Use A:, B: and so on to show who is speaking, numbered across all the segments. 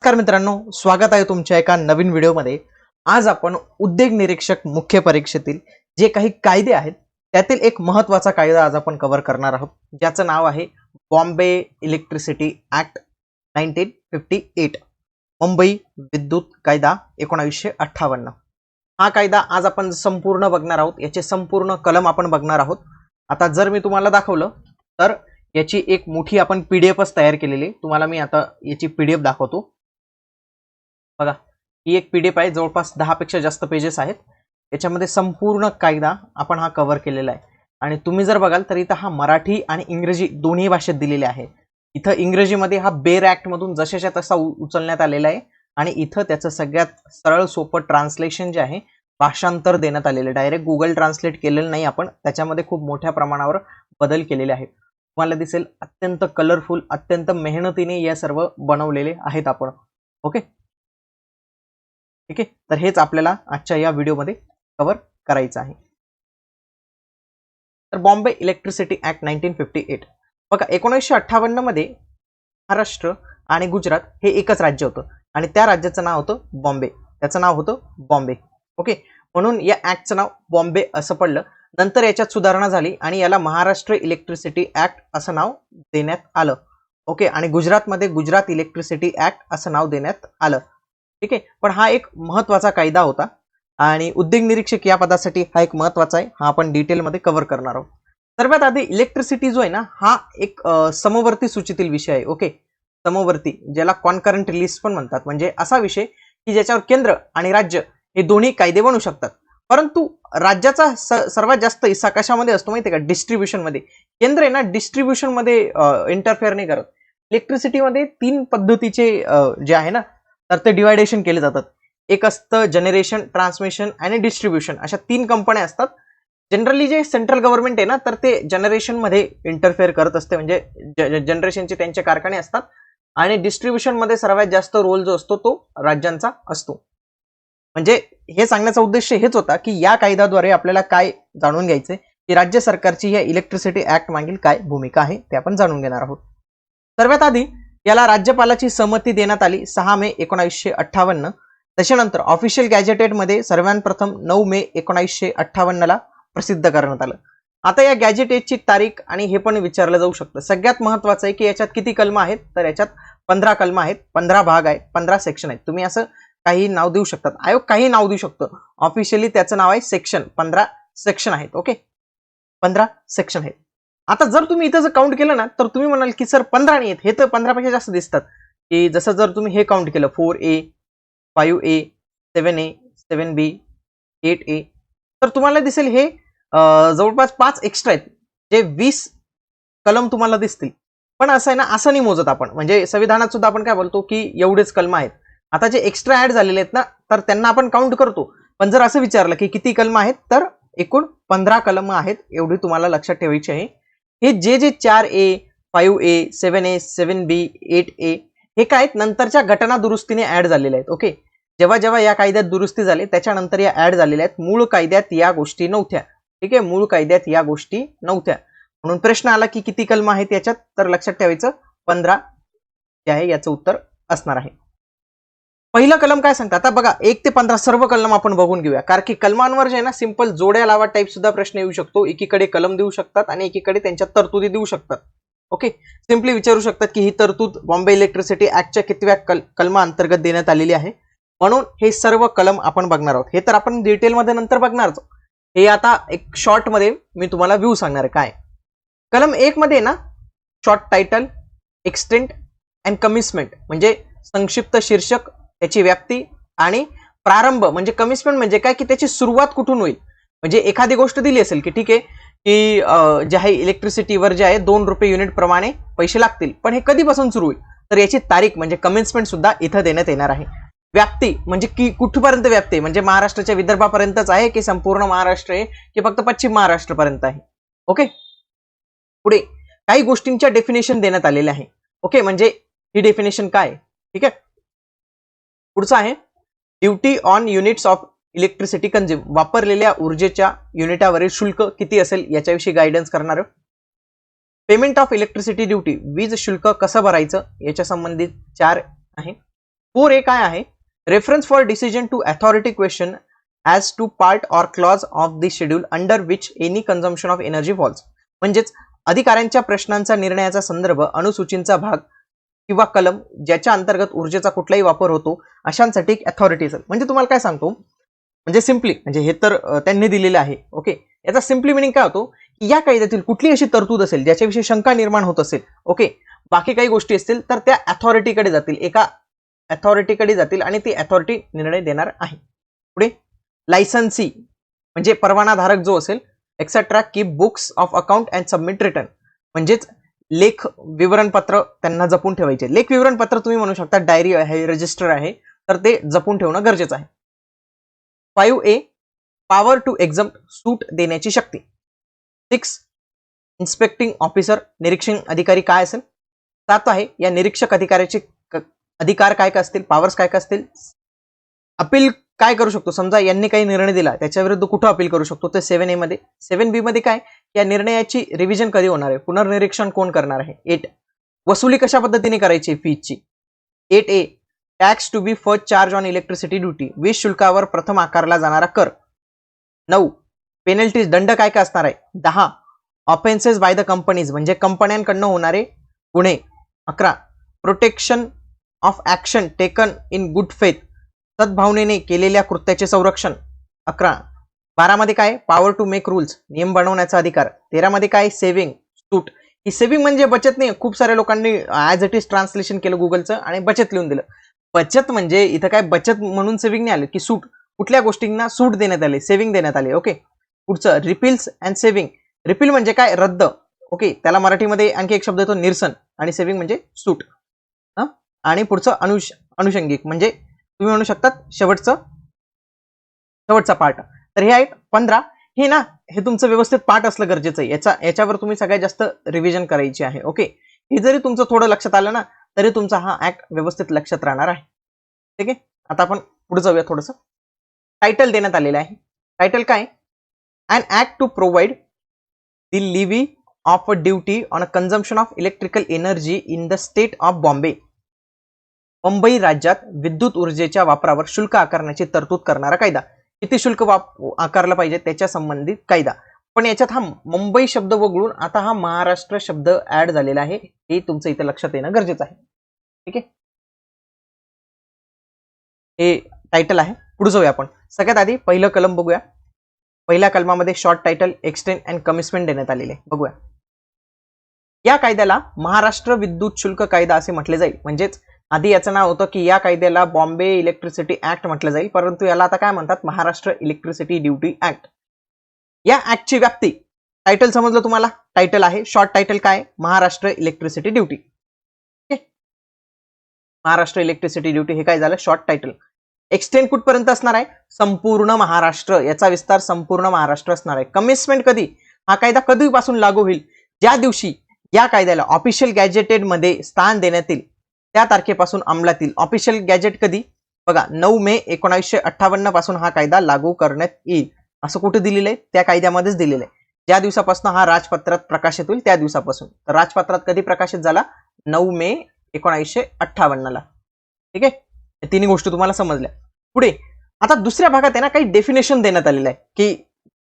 A: नमस्कार मित्रांनो, स्वागत आहे तुमच्या एका नवीन व्हिडिओमध्ये। आज आपण उद्योग निरीक्षक मुख्य परीक्षेतील जे काही कायदे आहेत त्यातील एक महत्त्वाचा कायदा आज आपण कव्हर करणार आहोत, ज्याचं नाव आहे बॉम्बे इलेक्ट्रिसिटी ऍक्ट 1958, मुंबई विद्युत कायदा 1958। हा कायदा आज आपण संपूर्ण बघणार आहोत, याचे संपूर्ण कलम आपण बघणार आहोत। आता जर मी तुम्हाला दाखवलं तर याची एक मोठी आपण पीडीएफच तयार केलेली, तुम्हाला मी आता याची पीडीएफ दाखवतो। बघा, ही एक पीडीएफ आहे, जवळपास 10 पेक्षा जास्त पेजेस आहेत। याच्यामध्ये संपूर्ण कायदा आपण हा कव्हर केलेला आहे आणि तुम्ही जर बघाल तर इथं हा मराठी आणि इंग्रजी दोन्ही भाषेत दिलेले आहे। इथं इंग्रजीमध्ये हा बेर ऍक्ट मधून जशाच्या तसा उचलण्यात आलेला आहे आणि इथं त्याचं सगळ्यात सरळ सोपं ट्रान्सलेशन जे आहे, भाषांतर देण्यात आलेलं, डायरेक्ट गुगल ट्रान्सलेट केलेलं नाही आपण, त्याच्यामध्ये खूप मोठ्या प्रमाणावर बदल केलेले आहेत। तुम्हाला दिसेल अत्यंत कलरफुल, अत्यंत मेहनतीने या सर्व बनवलेले आहेत आपण। ओके, ठीक आहे, तर हेच आपल्याला आजच्या या व्हिडिओमध्ये कव्हर करायचं आहे। तर बॉम्बे इलेक्ट्रिसिटी ऍक्ट 1958 बघा, 1958 मध्ये महाराष्ट्र आणि गुजरात हे एकच राज्य होतं आणि त्या राज्याचं नाव होतं बॉम्बे, त्याचं नाव होतं बॉम्बे। ओके, म्हणून या ऍक्टचं नाव बॉम्बे असं पडलं। नंतर याच्यात सुधारणा झाली आणि याला महाराष्ट्र इलेक्ट्रिसिटी ऍक्ट असं नाव देण्यात आलं। ओके, आणि गुजरातमध्ये गुजरात इलेक्ट्रिसिटी ऍक्ट असं नाव देण्यात आलं। ठीक आहे, पण हा एक महत्त्वाचा कायदा होता आणि उद्योग निरीक्षक या पदासाठी हा एक महत्त्वाचा आहे, हा आपण डिटेलमध्ये कव्हर करणार आहोत। सर्वात आधी इलेक्ट्रिसिटी जो आहे ना, हा एक समवर्ती सूचीतील विषय आहे। ओके, समवर्ती, ज्याला कॉन्करंट लिस्ट पण म्हणतात, म्हणजे असा विषय की ज्याच्यावर केंद्र आणि राज्य हे दोन्ही कायदे बनू शकतात। परंतु राज्याचा सर्वात जास्त हिस्सा कशामध्ये असतो माहिती आहे का? डिस्ट्रीब्युशन मध्ये। केंद्र आहे ना, डिस्ट्रीब्युशन मध्ये इंटरफेअर नाही करत। इलेक्ट्रिसिटीमध्ये 3 पद्धतीचे जे आहे ना, तर ते डिवायडेशन केले जातात। एक असतं जनरेशन, ट्रान्समिशन आणि डिस्ट्रीब्युशन, अशा 3 कंपन्या असतात। जनरली जे सेंट्रल गव्हर्नमेंट आहे ना, तर ते जनरेशन मध्ये इंटरफेअर करत असते, म्हणजे जनरेशनचे त्यांचे कारखाने असतात आणि डिस्ट्रीब्युशन मध्ये सर्वात जास्त रोल जो असतो तो राज्यांचा असतो। म्हणजे हे सांगण्याचा उद्देश हेच होता की या कायद्याद्वारे आपल्याला काय जाणून घ्यायचंय की राज्य सरकारची या इलेक्ट्रिसिटी ऍक्ट मागील काय भूमिका आहे ते आपण जाणून घेणार आहोत। सर्वात आधी याला राज्यपालाची संमती देण्यात आली 6 मे 1958। त्याच्यानंतर ऑफिशियल गॅजेटेड मध्ये सर्वप्रथम 9 मे 1958 ला प्रसिद्ध करण्यात आलं। आता या गॅजेटेडची तारीख आणि हे पण विचारलं जाऊ शकतं। सगळ्यात महत्त्वाचं आहे की याच्यात किती कलम आहेत, तर याच्यात 15 कलम आहेत, 15 भाग आहेत, 15 सेक्शन आहेत। तुम्ही असं काही नाव देऊ शकतात, आयोग काही नाव देऊ शकतो, ऑफिशियली त्याचं नाव आहे सेक्शन। 15 सेक्शन आहेत। ओके, 15 सेक्शन आहेत। आता जर तुम्ही इथं जर काउंट केलं ना, तर तुम्ही म्हणाल की सर 15 नाही आहेत, हे तर 15 पेक्षा जास्त दिसतात। की जसं जर तुम्ही हे काउंट केलं 4A 5A 7A 7B 8A, तर तुम्हाला दिसेल हे जवळपास 5 एक्स्ट्रा आहेत, जे 20 कलम तुम्हाला दिसतील। पण असं आहे ना, असं नाही मोजत आपण, म्हणजे संविधानात सुद्धा आपण काय बोलतो की एवढेच कलम आहेत। आता जे एक्स्ट्रा ऍड झालेले आहेत ना, तर त्यांना आपण काउंट करतो। पण जर असं विचारलं की किती कलम आहेत, तर एकूण 15 कलम आहेत, एवढी तुम्हाला लक्षात ठेवायची आहे। हे जे 4A 5A 7A 7B 8A हे काय आहेत, नंतरच्या घटना दुरुस्तीने ऍड झालेले आहेत। ओके, जेव्हा जेव्हा या कायद्यात दुरुस्ती झाली त्याच्यानंतर या ऍड झालेल्या आहेत, मूळ कायद्यात या गोष्टी नव्हत्या। ठीक आहे, मूळ कायद्यात या गोष्टी नव्हत्या, म्हणून प्रश्न आला की किती कलम आहेत याच्यात, तर लक्षात ठेवायचं 15 जे आहे याचं उत्तर असणार आहे। पहिलं कलम काय सांगतात, आता बघा 1 ते 15 सर्व कलम आपण बघून घेऊया, कारण की कलमांवर जे आहे ना, सिंपल जोड्या लावा टाईप सुद्धा प्रश्न येऊ शकतो। एकीकडे कलम देऊ शकतात आणि एकीकडे त्यांच्या तरतुदी देऊ शकतात। ओके, सिंपली विचारू शकतात की ही तरतूद बॉम्बे इलेक्ट्रिसिटी ऍक्टच्या कितव्या कलमा अंतर्गत देण्यात आलेली आहे, म्हणून हे सर्व कलम आपण बघणार आहोत। हे तर आपण डिटेलमध्ये नंतर बघणारच, हे आता एक शॉर्ट मध्ये मी तुम्हाला व्ह्यू सांगणार आहे काय। कलम 1 मध्ये ना, short title, extent and commitment, म्हणजे संक्षिप्त शीर्षक, त्याची व्याप्ती आणि प्रारंभ, म्हणजे कमिटमेंट म्हणजे काय की त्याची सुरुवात कुठून होईल। म्हणजे एखादी गोष्ट दिली असेल की ठीक आहे की जे आहे इलेक्ट्रिसिटीवर जे आहे 2 रुपये युनिट प्रमाणे पैसे लागतील, पण हे कधीपासून सुरू होईल, तर याची तारीख म्हणजे कमिटमेंट सुद्धा इथं देण्यात येणार आहे। व्याप्ती म्हणजे की कुठपर्यंत व्याप्ती, म्हणजे महाराष्ट्राच्या विदर्भापर्यंतच आहे की संपूर्ण महाराष्ट्र आहे की फक्त पश्चिम महाराष्ट्र पर्यंत आहे। ओके, पुढे काही गोष्टींच्या डेफिनेशन देण्यात आलेले आहे। ओके, म्हणजे ही डेफिनेशन काय, ठीक आहे। पुढचं आहे duty on units of electricity consume, वापरलेल्या ऊर्जेच्या युनिटावरील शुल्क किती असेल याच्याविषयी गायडन्स करणार। पेमेंट ऑफ इलेक्ट्रिसिटी ड्युटी, वीज शुल्क कसं भरायचं याच्या संबंधित 4 आहे। 4A काय आहे, reference for decision to authority question as to part or clause of the schedule under which any consumption of energy falls. म्हणजेच अधिकाऱ्यांच्या प्रश्नांचा निर्णयाचा संदर्भ अनुसूचींचा भाग किंवा कलम ज्याच्या अंतर्गत ऊर्जेचा कुठलाही वापर होतो अशांसाठी एक अथॉरिटी असेल. म्हणजे तुम्हाला काय सांगतो, म्हणजे सिम्पली, म्हणजे हे तर त्यांनी दिलेलं आहे. ओके, याचा सिम्पली मिनिंग काय होतो की या कायद्यातील कुठली अशी तरतूद असेल ज्याच्याविषयी शंका निर्माण होत असेल, ओके, बाकी काही गोष्टी असतील तर त्या अथॉरिटीकडे जातील, एका अथॉरिटीकडे जातील आणि ती अथॉरिटी निर्णय देणार आहे. पुढे लायसन्सी म्हणजे परवानाधारक जो असेल, एक्सेट्रा की books of account and submit return, म्हणजेच लेख विवरणपत्र त्यांना जपून ठेवायचे. लेख विवरणपत्र तुम्ही म्हणू शकता डायरी आहे, रजिस्टर आहे, तर ते जपून ठेवणं गरजेचं आहे. 5A पॉवर टू एक्झम्प्ट सूट देण्याची शक्ती. 6 इन्स्पेक्टिंग ऑफिसर निरीक्षण अधिकारी काय असेल. 7 आहे या निरीक्षक अधिकाऱ्याचे अधिकार काय काय असतील, पॉवर्स काय काय असतील. अपील काय करू शकतो, समजा यांनी काही निर्णय दिला त्याच्या विरुद्ध कुठं अपील करू शकतो, ते 7A मध्ये. 7B मध्ये काय, या निर्णयाची रिव्हिजन कधी होणार आहे, पुनर्निरीक्षण कोण करणार आहे. 8 वसुली कशा पद्धतीने करायची फीची. 8A tax to be first charge on electricity duty, वीज शुल्कावर प्रथम आकारला जाणारा कर. 9 पेनल्टीज दंड काय काय असणार आहे. 10 ऑफेन्सेस बाय द कंपनीज म्हणजे कंपन्यांकडनं होणारे गुन्हे. 11 protection of action taken in good faith, सद्भावनेने केलेल्या कृत्याचे संरक्षण. 11 12 मध्ये काय, पॉवर टू मेक रूल्स नियम बनवण्याचा अधिकार. 13 मध्ये काय, सेव्हिंग सूट. ही सेव्हिंग म्हणजे बचत नाही, खूप साऱ्या लोकांनी ऍज इट इज ट्रान्सलेशन केलं गुगलचं आणि बचत लिहून दिलं. बचत म्हणजे इथं काय बचत म्हणून सेव्हिंग नाही आलं, की सूट, कुठल्या गोष्टींना सूट देण्यात आले, सेव्हिंग देण्यात आले. ओके, पुढचं रिपील्स अँड सेव्हिंग. रिपील म्हणजे काय, रद्द. ओके, त्याला मराठीमध्ये आणखी एक शब्द येतो निरसन, आणि सेव्हिंग म्हणजे सूट. आणि पुढचं अनुषंगिक म्हणजे तुम्ही म्हणू शकता शेवटचा पार्ट. तर हे आहेत 15. हे ना, हे तुमचं व्यवस्थित पाठ असलं गरजेचं आहे. याच्यावर तुम्ही सगळ्यात जास्त रिव्हिजन करायची आहे. ओके, हे जरी तुमचं थोडं लक्षात आलं ना तरी तुमचा हा ऍक्ट व्यवस्थित लक्षात राहणार आहे. ठीक आहे, आता आपण पुढे जाऊया. थोडंसं टायटल देण्यात आलेलं आहे. टायटल काय, an act to provide the levy of a duty on a consumption of electrical energy in the state of Bombay. Mumbai राज्यात विद्युत ऊर्जेच्या वापरावर शुल्क आकारण्याची तरतूद करणारा कायदा. किती शुल्क आकारला पाहिजे त्याच्या संबंधित कायदा. पण याच्यात हा मुंबई शब्द वगळून आता हा महाराष्ट्र शब्द ऍड झालेला आहे, हे तुमचं इथे लक्षात येणं गरजेचं आहे. ठीक आहे, हे टायटल आहे. पुढे जाऊया आपण. सगळ्यात आधी पहिलं कलम बघूया. पहिल्या कलमामध्ये short title, extend and commitment देण्यात आलेले. बघूया. या कायद्याला महाराष्ट्र विद्युत शुल्क कायदा असे म्हटले जाईल. म्हणजेच आधी याचं नाव होतं की या कायद्याला बॉम्बे इलेक्ट्रिसिटी ऍक्ट म्हटलं जाईल, परंतु याला आता काय म्हणतात, महाराष्ट्र इलेक्ट्रिसिटी ड्युटी ऍक्ट. या ऍक्टची व्याप्ती, टायटल समजलं तुम्हाला, टायटल आहे. शॉर्ट टायटल काय, Maharashtra electricity duty. Maharashtra electricity duty हे काय झालं, शॉर्ट टायटल. एक्सटेंड कुठपर्यंत असणार आहे, संपूर्ण महाराष्ट्र, याचा विस्तार संपूर्ण महाराष्ट्र असणार आहे. कमिटमेंट कधी, हा कायदा कधीपासून लागू होईल, ज्या दिवशी या कायद्याला ऑफिशियल गॅजेटेड मध्ये स्थान देण्यात येईल त्या तारखेपासून अंमलात येईल. ऑफिशियल गॅजेट कधी, बघा 9 मे 1958 पासून हा कायदा लागू करण्यात येईल. असं कुठे दिलेलं आहे, त्या कायद्यामध्येच दिलेलं आहे. ज्या दिवसापासून हा राजपत्रात प्रकाशित होईल त्या दिवसापासून. तर राजपत्रात कधी प्रकाशित झाला, 9 मे 1958ला. ठीक आहे, तिन्ही गोष्टी तुम्हाला समजल्या. पुढे आता दुसऱ्या भागात आहे ना काही डेफिनेशन देण्यात आलेलं आहे, की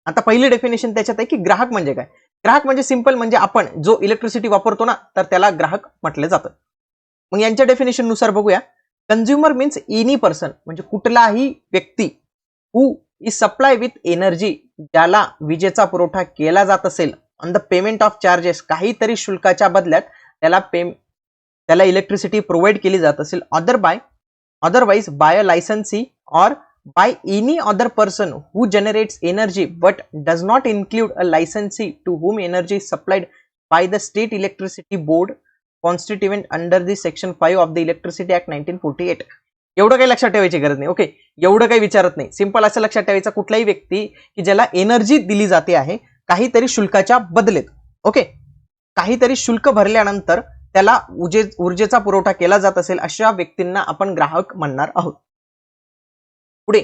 A: आता पहिली डेफिनेशन त्याच्यात आहे की ग्राहक म्हणजे काय. ग्राहक म्हणजे सिंपल, म्हणजे आपण जो इलेक्ट्रिसिटी वापरतो ना, तर त्याला ग्राहक म्हटलं जातं. मग यांच्या डेफिनेशन नुसार बघूया. कंझ्युमर मीन्स एनी पर्सन, म्हणजे कुठलाही व्यक्ती हु इज सप्लाय विथ एनर्जी, ज्याला विजेचा पुरवठा केला जात असेल on the payment of charges, काहीतरी शुल्काच्या बदल्यात त्याला इलेक्ट्रिसिटी प्रोव्हाइड केली जात असेल, otherwise by a licensee or by any other person who generates energy but does not include a licensee to whom energy is supplied by the state electricity board constituent under the section 5 of the electricity act 1948. एवढं काही लक्षात ठेवायची गरज नाही. Okay, एवढं काही विचारत नाही. सिंपल असं लक्षात ठेवायचं, कुठलाही व्यक्ती की ज्याला एनर्जी दिली जाते आहे काहीतरी शुल्काच्या बदलेत, ओके, काहीतरी शुल्क भरल्यानंतर त्याला ऊर्जेचा पुरवठा केला जात असेल, अशा व्यक्तींना आपण ग्राहक म्हणणार आहोत. पुढे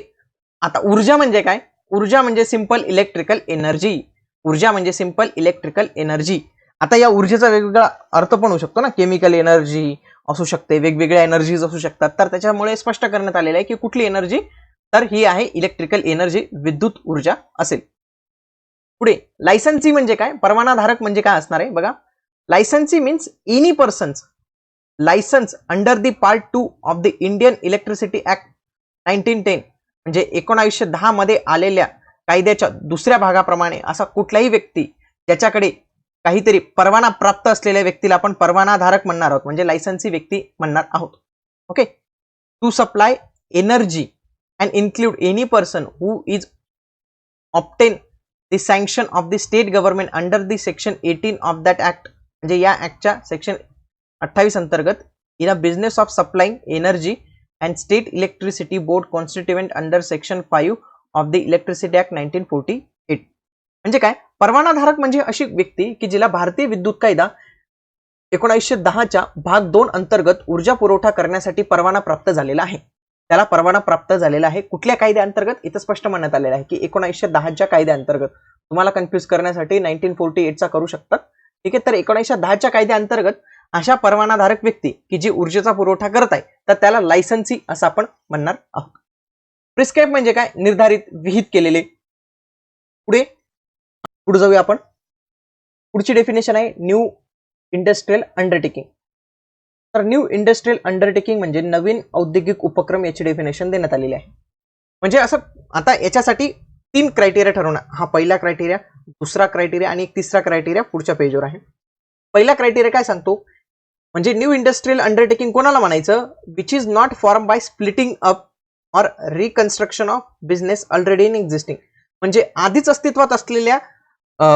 A: आता ऊर्जा म्हणजे काय, ऊर्जा म्हणजे सिंपल इलेक्ट्रिकल एनर्जी. ऊर्जा म्हणजे सिंपल इलेक्ट्रिकल एनर्जी. आता या ऊर्जेचा वेगवेगळा अर्थ पण होऊ शकतो ना, केमिकल एनर्जी, असू शकते, वेगवेगळ्या एनर्जीज असू शकतात. तर त्याच्यामुळे स्पष्ट करण्यात आलेलं आहे की कुठली एनर्जी, तर ही आहे इलेक्ट्रिकल एनर्जी, विद्युत ऊर्जा असेल. पुढे लायसन्सी म्हणजे काय, परवानाधारक म्हणजे काय असणार आहे बघा. Licensee means any persons licence under the part 2 of the Indian electricity act 1910, म्हणजे 1910 मध्ये आलेल्या कायद्याच्या दुसऱ्या भागाप्रमाणे असा कुठलाही व्यक्ती ज्याच्याकडे काहीतरी परवाना प्राप्त असलेल्या व्यक्तीला आपण परवानाधारक म्हणणार आहोत, म्हणजे लायसन्सी व्यक्ती म्हणणार आहोत. Okay. To supply energy and include any person who is obtain the sanction of the state government under the section 18 of that act, म्हणजे या ऍक्टच्या सेक्शन 28 अंतर्गत in a business of supplying energy and state electricity board constituent under section 5 of the electricity act 1948. म्हणजे काय, परवानाधारक म्हणजे अशी व्यक्ती की जिला भारतीय विद्युत कायदा 1910च्या भाग 2 अंतर्गत ऊर्जा पुरवठा करण्यासाठी परवाना प्राप्त झालेला आहे. त्याला परवाना प्राप्त झालेला आहे कुठल्या कायद्याअंतर्गत, इथं स्पष्ट म्हणण्यात आलेलं आहे की 1910च्या कायद्याअंतर्गत. तुम्हाला कन्फ्युज करण्यासाठी 1948चा करू शकतात. ठीक आहे. तर 1910च्या कायद्याअंतर्गत अशा परवानाधारक व्यक्ती की जी ऊर्जेचा पुरवठा करत आहे, तर त्याला लायसन्सी असं आपण म्हणणार आहोत. प्रिस्क्राइब म्हणजे काय, निर्धारित, विहित केलेले. पुढे जाऊया आपण. पुढची डेफिनेशन आहे न्यू इंडस्ट्रियल अंडरटेकिंग. तर न्यू इंडस्ट्रियल अंडरटेकिंग म्हणजे नवीन औद्योगिक उपक्रम, याची डेफिनेशन देण्यात आलेली आहे. म्हणजे असं आता याच्यासाठी 3 क्रायटेरिया ठरवणार. हा पहिला क्रायटेरिया, दुसरा क्रायटेरिया आणि एक तिसरा क्रायटेरिया पुढच्या पेजवर आहे. पहिला क्रायटेरिया काय सांगतो, म्हणजे न्यू इंडस्ट्रियल अंडरटेकिंग कोणाला म्हणायचं, which is not form by splitting up or reconstruction of business already in existing, म्हणजे आधीच अस्तित्वात असलेल्या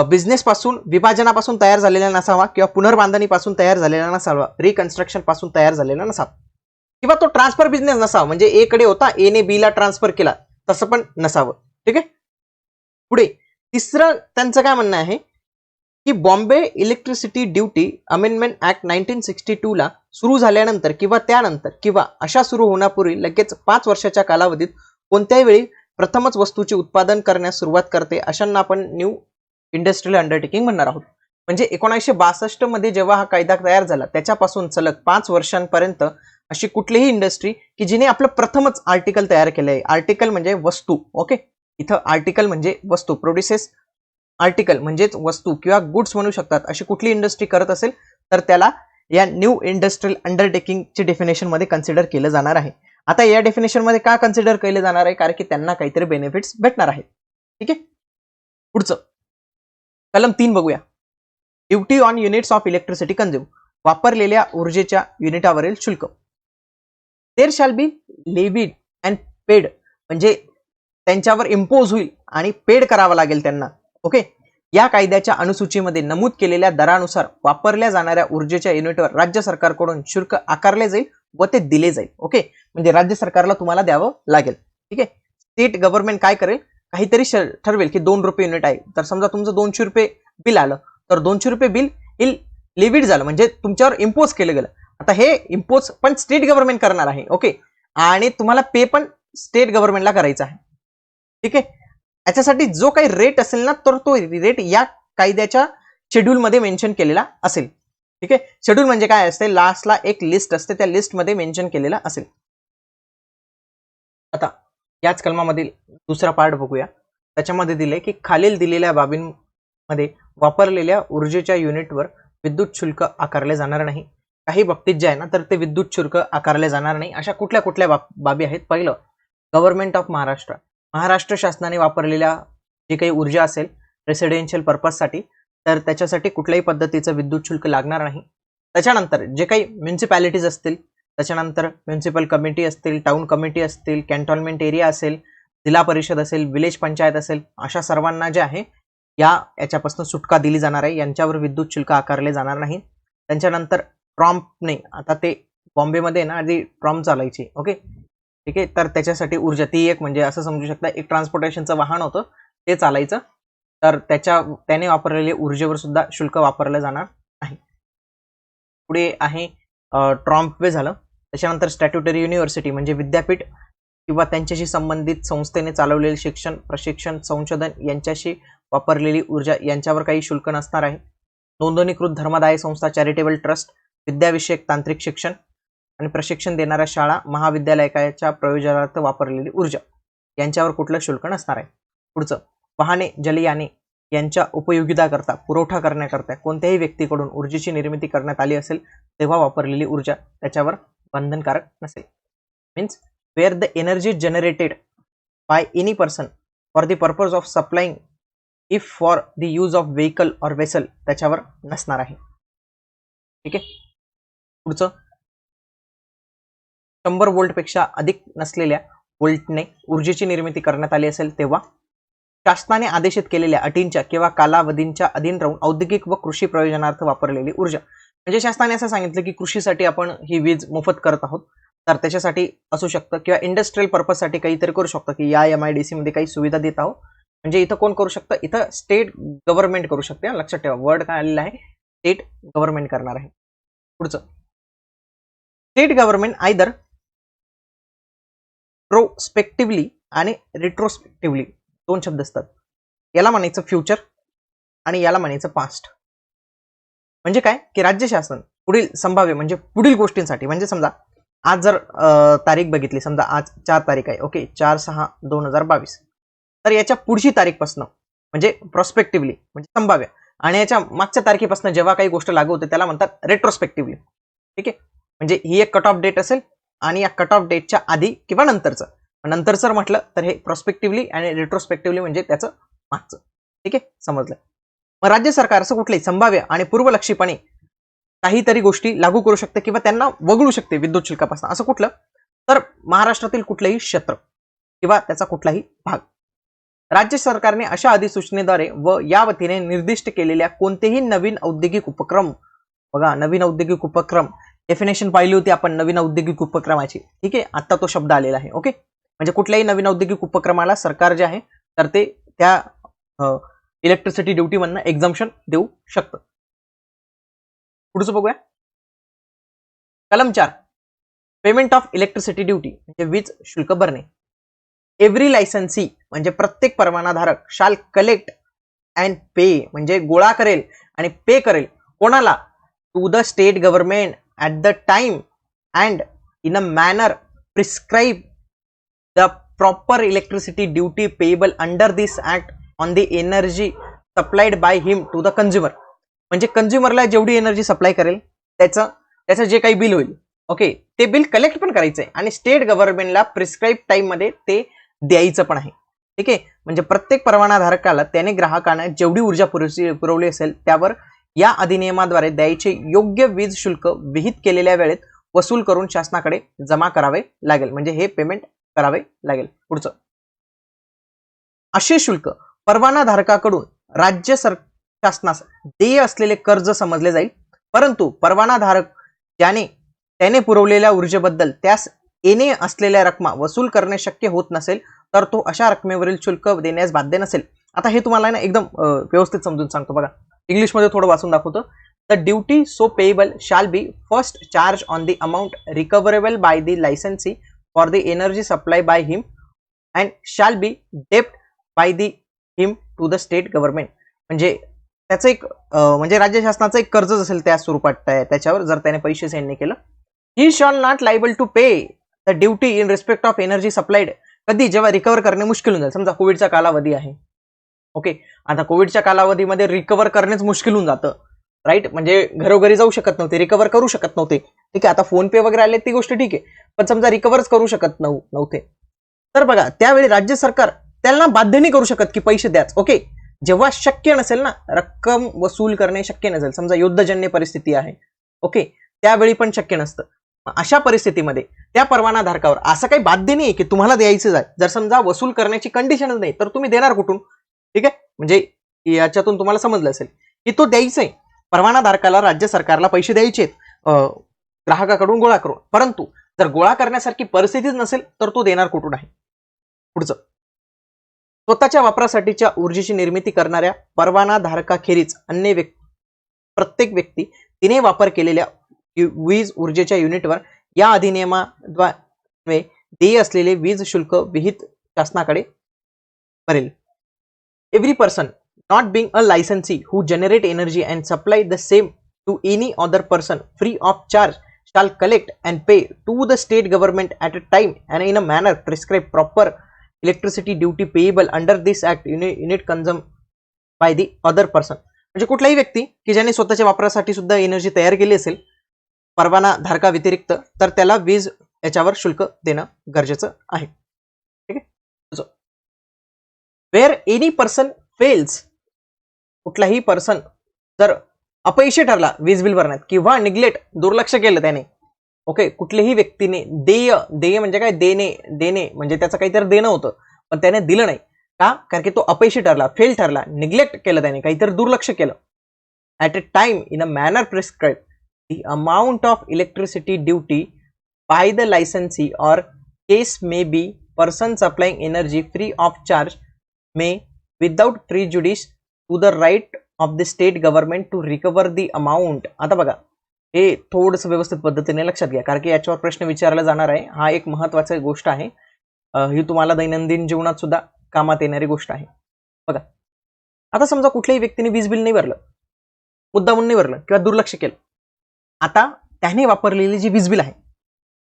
A: बिझनेस पासून, विभाजनापासून तयार झालेला नसावा किंवा पुनर्बांधणीपासून तयार झालेला नसावा, रिकन्स्ट्रक्शन पासून तयार झालेला नसावा, किंवा तो ट्रान्सफर बिझनेस नसावा, म्हणजे ए कडे होता, ए ने बी ला ट्रान्सफर केला, तसं पण नसावं. ठीक आहे. पुढे तिसरं त्यांचं काय म्हणणं आहे की Bombay electricity duty amendment act 1962 ला सुरू झाल्यानंतर किंवा त्यानंतर किंवा अशा सुरू होण्यापूर्वी लगेच 5 वर्षाच्या कालावधीत कोणत्याही वेळी प्रथमच वस्तूचे उत्पादन करण्यास सुरुवात करते, अशांना आपण न्यू इंडस्ट्रियल अंडरटेकिंग म्हणणार आहोत. म्हणजे 1962 मध्ये जेव्हा हा कायदा तयार झाला त्याच्यापासून सलग 5 वर्षांपर्यंत अशी कुठलीही इंडस्ट्री की जिने आपलं प्रथमच आर्टिकल तयार केलं आहे. आर्टिकल म्हणजे वस्तू. ओके. इथं आर्टिकल म्हणजे वस्तू, प्रोड्युसेस आर्टिकल म्हणजेच वस्तू किंवा गुड्स म्हणू शकतात, अशी कुठली इंडस्ट्री करत असेल तर त्याला या न्यू इंडस्ट्रियल अंडरटेकिंगची डेफिनेशन मध्ये कन्सिडर केलं जाणार आहे. आता या डेफिनेशन मध्ये का कन्सिडर केले जाणार आहे, कारण की त्यांना काहीतरी बेनिफिट्स भेटणार आहेत. ठीक आहे. पुढचं कलम 3 बघूया. Duty on units of electricity consume, वापरलेल्या ऊर्जेच्या युनिटावरील शुल्क. There shall be levied and paid, म्हणजे त्यांच्यावर इम्पोज होईल आणि पेड करावं लागेल त्यांना. ओके. या कायद्याच्या अनुसूचीमध्ये नमूद केलेल्या दरानुसार वापरल्या जाणाऱ्या ऊर्जेच्या युनिटवर राज्य सरकारकडून शुल्क आकारले जाईल व ते दिले जाईल. ओके. म्हणजे राज्य सरकारला तुम्हाला द्यावं लागेल. ठीक आहे. स्टेट गव्हर्नमेंट काय करेल, काहीतरी ठरवेल की 2 रुपये युनिट आहे, तर समजा तुमचं 200 रुपये बिल आलं, तर 200 रुपये बिल हे लिव्हिड झालं, म्हणजे तुमच्यावर इम्पोज केलं गेलं. आता हे इम्पोज पण स्टेट गव्हर्नमेंट करणार आहे. ओके. आणि तुम्हाला पे पण स्टेट गव्हर्नमेंटला करायचा आहे. ठीक आहे. याच्यासाठी जो काही रेट असेल ना, तर तो रेट या कायद्याच्या शेड्यूल मध्ये मेन्शन केलेला असेल. ठीक आहे. शेड्यूल म्हणजे काय असते, लास्टला एक लिस्ट असते, त्या लिस्ट मध्ये मेन्शन केलेला असेल. आता याच कलमामधील दुसरा पार्ट बघूया. त्याच्यामध्ये दिले की खालील दिलेल्या बाबींमध्ये वापरलेल्या ऊर्जेच्या युनिटवर विद्युत शुल्क आकारले जाणार नाही. काही बाबतीत जे आहे ना, तर ते विद्युत शुल्क आकारले जाणार नाही. अशा कुठल्या कुठल्या बाबी आहेत. पहिलं, गव्हर्नमेंट ऑफ महाराष्ट्र, महाराष्ट्र शासनाने वापरलेल्या जी काही ऊर्जा असेल रेसिडेन्शियल पर्पजसाठी, तर त्याच्यासाठी कुठल्याही पद्धतीचं विद्युत शुल्क लागणार नाही. त्याच्यानंतर जे काही म्युन्सिपॅलिटीज असतील, त्याच्यानंतर म्युन्सिपल कमिटी असतील, टाउन कमिटी असतील, कॅन्टोन्मेंट एरिया असेल, जिल्हा परिषद असेल, विलेज पंचायत असेल, अशा सर्वांना जे आहे याच्यापासून सुटका दिली जाणार आहे. यांच्यावर विद्युत शुल्क आकारले जाणार नाही. त्यांच्यानंतर ट्रॉम्पने, आता ते बॉम्बेमध्ये ना आधी ट्रॉम्प चालायची. ओके. ठीक आहे. तर त्याच्यासाठी ऊर्जा ती एक, म्हणजे असं समजू शकता एक ट्रान्सपोर्टेशनचं वाहन होतं, ते चालायचं, तर त्याने वापरलेल्या ऊर्जेवर सुद्धा शुल्क वापरलं जाणार आहे. पुढे आहे ट्रॉम्प वे झालं. त्याच्यानंतर स्टॅट्युटरी युनिव्हर्सिटी म्हणजे विद्यापीठ किंवा त्यांच्याशी संबंधित संस्थेने चालवलेले शिक्षण, प्रशिक्षण, संशोधन यांच्याशी वापरलेली ऊर्जा यांच्यावर काही शुल्क नसणार आहे. नोंदणीकृत धर्मदाय संस्था, चॅरिटेबल ट्रस्ट, विद्याविषयक तांत्रिक शिक्षण, आणि प्रशिक्षण देणाऱ्या शाळा महाविद्यालयाच्या प्रयोजनार्थ वापरलेली ऊर्जा यांच्यावर कुठलं शुल्क नसणार आहे. पुढचं, वाहने जलयाने यांच्या उपयोगिताकरता पुरवठा करण्याकरता कोणत्याही व्यक्तीकडून ऊर्जेची निर्मिती करण्यात आली असेल तेव्हा वापरलेली ऊर्जा त्याच्यावर बंधनकारक नसेल. Means where the energy generated by any person for the purpose of supplying if for the use of vehicle or vessel त्याच्यावर नसणार आहे. ठीक आहे. पुढचं, 100 वोल्टपेक्षा अधिक नसलेल्या वोल्टने ऊर्जेची निर्मिती करण्यात आली असेल तेव्हा शासनाने आदेशित केलेल्या अटींच्या किंवा कालावधींच्या अधीन राहून औद्योगिक व कृषी प्रयोजनार्थ वापरलेली ऊर्जा. म्हणजे शासनाने असं सांगितलं की कृषीसाठी आपण ही वीज मोफत करत आहोत तर त्याच्यासाठी असू शकतं किंवा इंडस्ट्रियल पर्पजसाठी काहीतरी करू शकतं की या MIDC मध्ये काही सुविधा देत आहोत. म्हणजे इथं कोण करू शकतं, इथं स्टेट गव्हर्नमेंट करू शकते. लक्षात ठेवा वर्ड काय आलेला आहे, स्टेट गव्हर्नमेंट करणार आहे. पुढचं, स्टेट गव्हर्नमेंट आयदर प्रोस्पेक्टिव्हली आणि रिट्रोस्पेक्टिव्हली दोन शब्द असतात. याला म्हणायचं फ्युचर आणि याला म्हणायचं पास्ट. म्हणजे काय की राज्य शासन पुढील संभाव्य म्हणजे पुढील गोष्टींसाठी, म्हणजे समजा आज जर तारीख बघितली, समजा आज 4 तारीख आहे, ओके, 4/6/2022, तर याच्या पुढची तारीखपासून म्हणजे प्रोस्पेक्टिव्हली म्हणजे संभाव्य आणि याच्या मागच्या तारखेपासून जेव्हा काही गोष्ट लागू होते त्याला म्हणतात रेट्रोस्पेक्टिव्हली. ठीक आहे. म्हणजे ही एक कट ऑफ डेट असेल आणि या कट ऑफ डेटच्या आधी किंवा नंतरचं. नंतर म्हटलं तर हे प्रोस्पेक्टिव्हली आणि रेट्रोस्पेक्टिव्हली म्हणजे त्याचं मागचं. ठीक आहे, समजलं. मग राज्य सरकार असं कुठलंही संभाव्य आणि पूर्वलक्षीपणे काहीतरी गोष्टी लागू करू शकते किंवा त्यांना वगळू शकते विद्युत शुल्कापासून. असं कुठलं, तर महाराष्ट्रातील कुठलंही क्षेत्र किंवा त्याचा कुठलाही भाग. राज्य सरकारने अशा अधिसूचनेद्वारे व या वतीने निर्दिष्ट केलेल्या कोणतेही नवीन औद्योगिक उपक्रम, बघा नवीन औद्योगिक उपक्रम डेफिनेशन पाहिली होती आपण नवीन औद्योगिक उपक्रमाची. ठीक आहे, आता तो शब्द आलेला आहे. ओके, म्हणजे कुठल्याही नवीन औद्योगिक उपक्रमाला सरकार जे आहे तर ते त्या इलेक्ट्रिसिटी ड्युटी मधनं एक्झम्पशन देऊ शकतं. पुढचं बघूया. कलम 4, पेमेंट ऑफ इलेक्ट्रिसिटी ड्युटी म्हणजे वीज शुल्क भरणे. एव्हरी लायसन्सी म्हणजे प्रत्येक परवानाधारक शाल कलेक्ट अँड पे म्हणजे गोळा करेल आणि पे करेल कोणाला, to the state government at the time and in a manner prescribe the proper electricity duty payable under this act on the energy supplied by him to the consumer. म्हणजे कंझ्युमरला जेवढी energy supply करेल त्याचं जे काही bill होईल, okay, ते bill collect पण करायचंय आणि स्टेट गव्हर्नमेंटला प्रिस्क्राईब टाइम मध्ये ते द्यायचं पण आहे. ठीक आहे, म्हणजे प्रत्येक परवानाधारकाला त्याने ग्राहकांना जेवढी ऊर्जा पुरवली असेल त्यावर या अधिनियमाद्वारे द्यायचे योग्य वीज शुल्क विहित केलेल्या वेळेत वसूल करून शासनाकडे जमा करावे लागेल. म्हणजे हे पेमेंट करावे लागेल. पुढचं, असे शुल्क परवानाधारकाकडून राज्य शासनास देय असलेले कर्ज समजले जाईल. परंतु परवानाधारक त्याने पुरवलेल्या ऊर्जेबद्दल त्यास येणे असलेल्या रक्कमा वसूल करणे शक्य होत नसेल तर तो अशा रकमेवरील शुल्क देण्यास बाध्य नसेल. आता हे तुम्हाला ना एकदम व्यवस्थित समजून सांगतो बघा. इंग्लिश मध्ये थोडं वाचून दाखवतो. The duty so payable shall be first charge on the amount recoverable by the licensee for the energy supply by him and shall be डेप्ट by the him to the state government. म्हणजे त्याचं एक म्हणजे राज्य शासनाचं एक कर्ज असेल त्या स्वरूपात त्याच्यावर जर त्याने पैसे सेंड नाही केलं. He shall not liable to pay the duty in respect of energy supplied. कधी, जेव्हा रिकव्हर करणे मुश्किल होऊन जाईल. समजा कोविडचा कालावधी आहे, ओके, आता कोविडच्या कालावधीमध्ये रिकव्हर करणेच मुश्किल होऊन जातं, राईट. म्हणजे घरोघरी जाऊ शकत नव्हते, रिकव्हर करू शकत नव्हते. ठीक आहे, आता फोन पे वगैरे आले ती गोष्ट ठीक आहे, पण समजा रिकव्हरच करू शकत नव्हते तर बघा त्यावेळी राज्य सरकार त्यांना बाध्य नाही करू शकत की पैसे द्याच. ओके, जेव्हा शक्य नसेल ना, रक्कम वसूल करणे शक्य नसेल, समजा युद्धजन्य परिस्थिती आहे, ओके, त्यावेळी पण शक्य नसतं. अशा परिस्थितीमध्ये त्या परवानाधारकावर असं काही बाध्य नाही की तुम्हाला द्यायचं आहे. जर समजा वसूल करण्याची कंडिशनच नाही तर तुम्ही देणार कुठून. ठीक आहे, म्हणजे याच्यातून तुम्हाला समजलं असेल की तो द्यायचंय परवानाधारकाला, राज्य सरकारला पैसे द्यायचे ग्राहकाकडून गोळा करून, परंतु जर गोळा करण्यासारखी परिस्थितीच नसेल तर तो देणार कुठून आहे. पुढचं, स्वतःच्या वापरासाठीच्या ऊर्जेची निर्मिती करणाऱ्या परवानाधारकाखेरीज अन्य प्रत्येक व्यक्ती तिने वापर केलेल्या वीज ऊर्जेच्या युनिटवर या अधिनियमाद्वारे देय असलेले वीज शुल्क विहित शासनाकडे भरेल. Every person not being a licensee who generate energy and supply the same to any other person free of charge shall collect and pay to the state government at a time and in a manner prescribed proper electricity duty payable under this act unit consumed by the other person. म्हणजे कुठलाही व्यक्ती की ज्याने स्वतःच्या वापरासाठी सुद्धा energy तयार केली असेल परवाना धारका व्यतिरिक्त तर त्याला वीज याच्यावर शुल्क देणं गरजेचं आहे. ठीक आहे. वेअर एनी पर्सन फेल्स, कुठलाही पर्सन जर अपयशी ठरला वीज बिल भरण्यात किंवा निग्लेक्ट दुर्लक्ष केलं त्याने, ओके, कुठल्याही व्यक्तीने देय म्हणजे काय, देणे म्हणजे त्याचं काहीतरी देणं होतं पण त्याने दिलं नाही का, कारण की तो अपयशी ठरला, फेल ठरला, निग्लेक्ट केलं त्याने, काहीतरी दुर्लक्ष केलं. At a time in a manner prescribe the amount of electricity duty by the licensee or case may be person supplying energy free of charge may without prejudice to the right of the state government to recover the amount. आता बघा हे थोडंसं व्यवस्थित पद्धतीने लक्षात घ्या कारण की याच्यावर प्रश्न विचारला जाणार आहे. हा एक महत्त्वाची गोष्ट आहे, ही तुम्हाला दैनंदिन जीवनात सुद्धा कामात येणारी गोष्ट आहे. बघा आता समजा कुठल्याही व्यक्तीने वीज बिल नाही भरलं, मुद्दामून नाही भरलं किंवा दुर्लक्ष केलं, आता त्याने वापरलेली जी वीज बिल आहे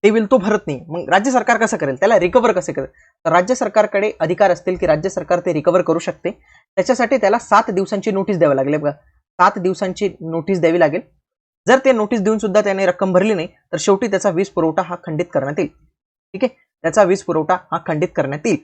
A: ते बिल तो भरत नाही, मग राज्य सरकार कसं करेल, त्याला रिकव्हर कसं करेल, तर राज्य सरकारकडे अधिकार असतील की राज्य सरकार ते रिकव्हर करू शकते. त्याच्यासाठी त्याला 7 दिवसांची नोटीस द्यावी लागेल. बघा 7 दिवसांची नोटीस द्यावी लागेल. जर ते नोटीस देऊन सुद्धा त्याने रक्कम भरली नाही तर शेवटी त्याचा वीज पुरवठा हा खंडित करण्यात येईल. ठीक आहे, त्याचा वीज पुरवठा हा खंडित करण्यात येईल.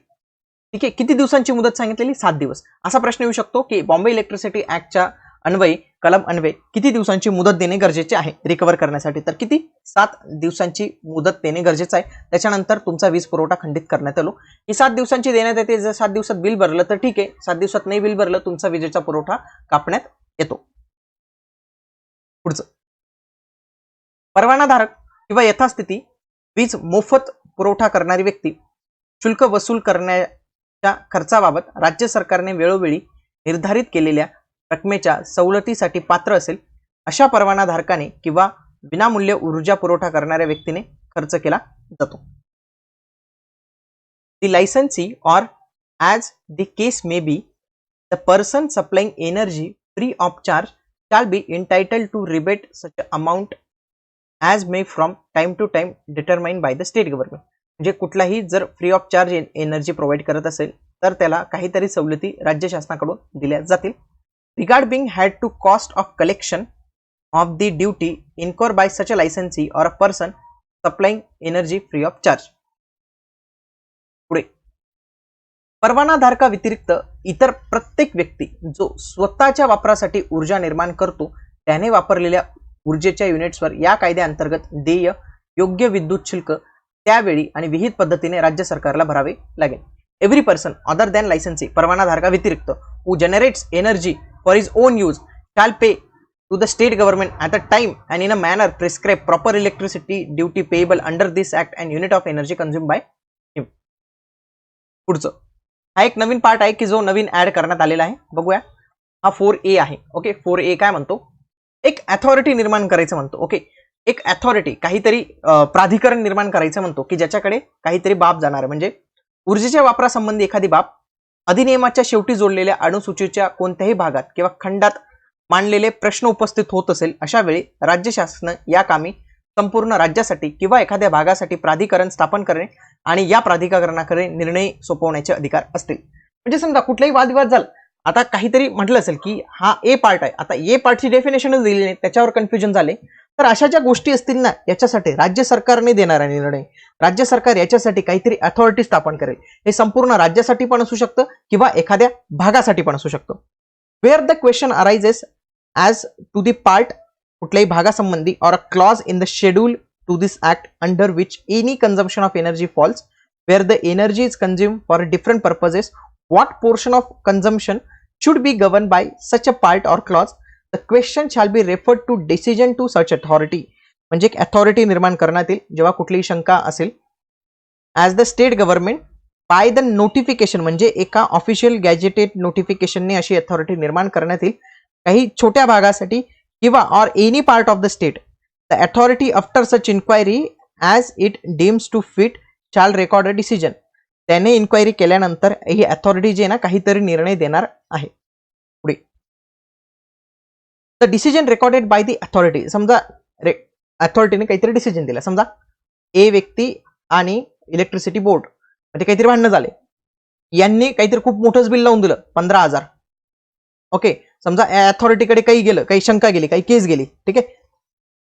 A: ठीक आहे, किती दिवसांची मुदत सांगितलेली, 7 दिवस. असा प्रश्न येऊ शकतो की बॉम्बे इलेक्ट्रिसिटी ऍक्टच्या अन्वये कलम अन्वये किती दिवसांची मुदत देणे गरजेचे आहे रिकव्हर करण्यासाठी, तर किती, 7 दिवसांची मुदत देणे गरजेचं आहे. त्याच्यानंतर तुमचा वीज पुरवठा खंडित करण्यात आलो. ही 7 दिवसांची देण्यात येते. जर 7 दिवसात बिल भरलं तर ठीक आहे, 7 दिवसात नाही बिल भरलं तुमचा विजेचा पुरवठा कापण्यात येतो. पुढचं, परवानाधारक किंवा यथास्थिती वीज मोफत पुरवठा करणारी व्यक्ती शुल्क वसूल करण्याच्या खर्चाबाबत राज्य सरकारने वेळोवेळी निर्धारित केलेल्या रकमेच्या सवलतीसाठी पात्र असेल अशा परवानाधारकाने किंवा विनामूल्य ऊर्जा पुरवठा करणाऱ्या व्यक्तीने खर्च केला जातो. द लायसन्सी और as the case may be the person supplying energy free of charge shall be entitled to rebate such amount as may from time to time determined by the state government. म्हणजे कुठलाही जर free of charge energy provide करत असेल तर त्याला काहीतरी सवलती राज्य शासनाकडून दिल्या जातील. Regard being had to cost of collection of the duty incur by such a licensee or a person supplying energy free of charge. पुढे, परवानाधारका व्यतिरिक्त इतर प्रत्येक व्यक्ती जो स्वतःच्या वापरासाठी ऊर्जा निर्माण करतो त्याने वापरलेल्या ऊर्जेच्या युनिट्सवर या कायद्याअंतर्गत देय योग्य विद्युत शुल्क त्यावेळी आणि विहित पद्धतीने राज्य सरकारला भरावे लागेल. Every person other than licensee, परवानाधारका व्यतिरिक्त who generates energy for his own use shall pay to the state government at a time and in a manner prescribe proper electricity duty payable under this act and unit of energy consume by him. पुढचं, हा एक नवीन part आहे की जो नवीन add करण्यात आलेला आहे. बघूया, हा 4A आहे. ओके, 4A काय म्हणतो, एक अथॉरिटी निर्माण करायचं म्हणतो. ओके, एक अथॉरिटी काहीतरी प्राधिकरण निर्माण करायचं म्हणतो की ज्याच्याकडे काहीतरी बाब जाणार आहे. म्हणजे ऊर्जेच्या वापरासंबंधी एखादी बाब अधिनियमाच्या शेवटी जोडलेल्या अनुसूचीच्या कोणत्याही भागात किंवा खंडात मांडलेले प्रश्न उपस्थित होत असेल अशा वेळी राज्य शासन या कामी संपूर्ण राज्यासाठी किंवा एखाद्या भागासाठी प्राधिकरण स्थापन करणे आणि या प्राधिकरणाकडे निर्णय सोपवण्याचे अधिकार असतील. म्हणजे समजा कुठलाही वादविवाद झाला, आता काहीतरी म्हटलं असेल की हा ए पार्ट आहे, आता ए पार्टची डेफिनेशनच दिली नाही, त्याच्यावर कन्फ्युजन झाले, तर अशा ज्या गोष्टी असतील ना याच्यासाठी राज्य सरकारने देणारा निर्णय, राज्य सरकार याच्यासाठी काहीतरी अथॉरिटी स्थापन करेल. हे संपूर्ण राज्यासाठी पण असू शकतं किंवा एखाद्या भागासाठी पण असू शकतं. Where the question arises as to the part, कुठल्याही भागासंबंधी, or a clause in the schedule to this act under which any consumption of energy falls where the energy is consumed for different purposes, what portion of consumption should be governed by such a part or clause, the question shall be referred to decision to such authority. म्हणजे एक authority निर्माण करण्यात येईल जेव्हा कुठलीही शंका असेल. As the state government by the notification, म्हणजे एका ऑफिशियल गॅजेटेड नोटिफिकेशनने अशी अथॉरिटी निर्माण करण्यात येईल काही छोट्या भागासाठी किंवा or any part of the state. The authority after such inquiry as it deems to fit shall record a decision. त्याने इन्क्वायरी केल्यानंतर ही अथॉरिटी जी आहे ना काहीतरी निर्णय देणार आहे. पुढे, the decision recorded by the authority, समजा अथॉरिटीने काहीतरी डिसिजन दिला. समजा ए व्यक्ती आणि इलेक्ट्रिसिटी बोर्ड मध्ये काहीतरी भांडणं झाले, यांनी काहीतरी खूप मोठंच बिल लावून दिलं 15,000. ओके, समजा या अथॉरिटीकडे काही गेलं, काही शंका गेली, काही केस गेली, ठीक आहे.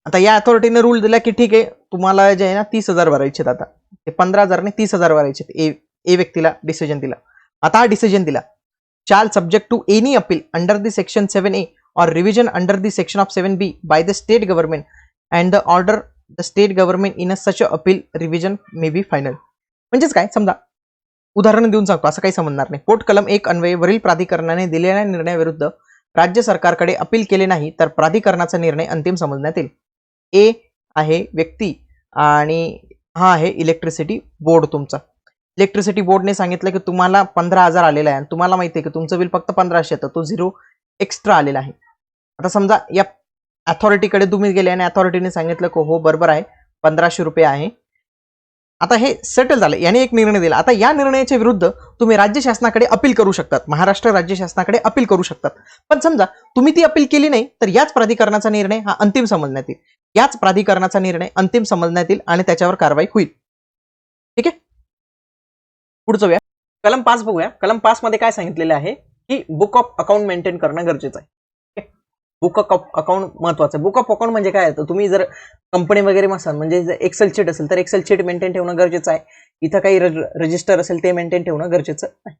A: आता या अथॉरिटीने रूल दिला की ठीक आहे, तुम्हाला जे आहे ना 30,000 भरायचे आहेत. आता ते 15,000 ने 30,000 भरायचे आहेत. ए व्यक्तीला डिसिजन दिला. आता हा डिसिजन दिला, shall subject to any appeal under the section 7A or revision under the section of 7B by the state government and the order the state government in a such a appeal revision may be final. म्हणजेच काय, समजा उदाहरण देऊन सांगतो, असं काही समजणार नाही. पोट कलम 1 अन्वये वरील प्राधिकरणाने दिलेल्या निर्णयाविरुद्ध राज्य सरकारकडे अपील केले नाही तर प्राधिकरणाचा निर्णय अंतिम समजण्यात येईल. ए आहे व्यक्ती आणि हा आहे इलेक्ट्रिसिटी बोर्ड. तुमचा इलेक्ट्रिसिटी बोर्डने सांगितलं की तुम्हाला 15,000 आलेला आहे आणि तुम्हाला माहिती आहे की तुमचं बिल फक्त 1500 येतं, तो 0 एक्स्ट्रा आलेला आहे. आता समजा या अथॉरिटीकडे तुम्ही गेले आणि अथॉरिटीने सांगितलं की हो बरोबर आहे, 1500 रुपये आहे. आता हे सेटल झालं, याने एक निर्णय दिला. आता या निर्णयाच्या विरुद्ध तुम्ही राज्य शासनाकडे अपील करू शकतात, महाराष्ट्र राज्य शासनाकडे अपील करू शकतात. पण समजा तुम्ही ती अपील केली नाही तर याच प्राधिकरणाचा निर्णय हा अंतिम समजण्यात येईल. याच प्राधिकरणाचा निर्णय अंतिम समजण्यात येईल आणि त्याच्यावर कारवाई होईल. ठीक आहे, पुढचं वया कलम 5 बघूया. कलम 5 मध्ये काय सांगितलेलं आहे की बुक ऑफ अकाउंट मेंटेन करणं गरजेचं आहे. बुक ऑफ अकाउंट महत्वाचं. बुक ऑफ अकाउंट म्हणजे काय, तुम्ही जर कंपनी वगैरे असाल, म्हणजे जर एक्सेल शीट असेल तर एक्सेल शीट मेंटेन ठेवणं गरजेचं आहे. इथं काही रजिस्टर असेल ते मेंटेन ठेवणं गरजेचं आहे.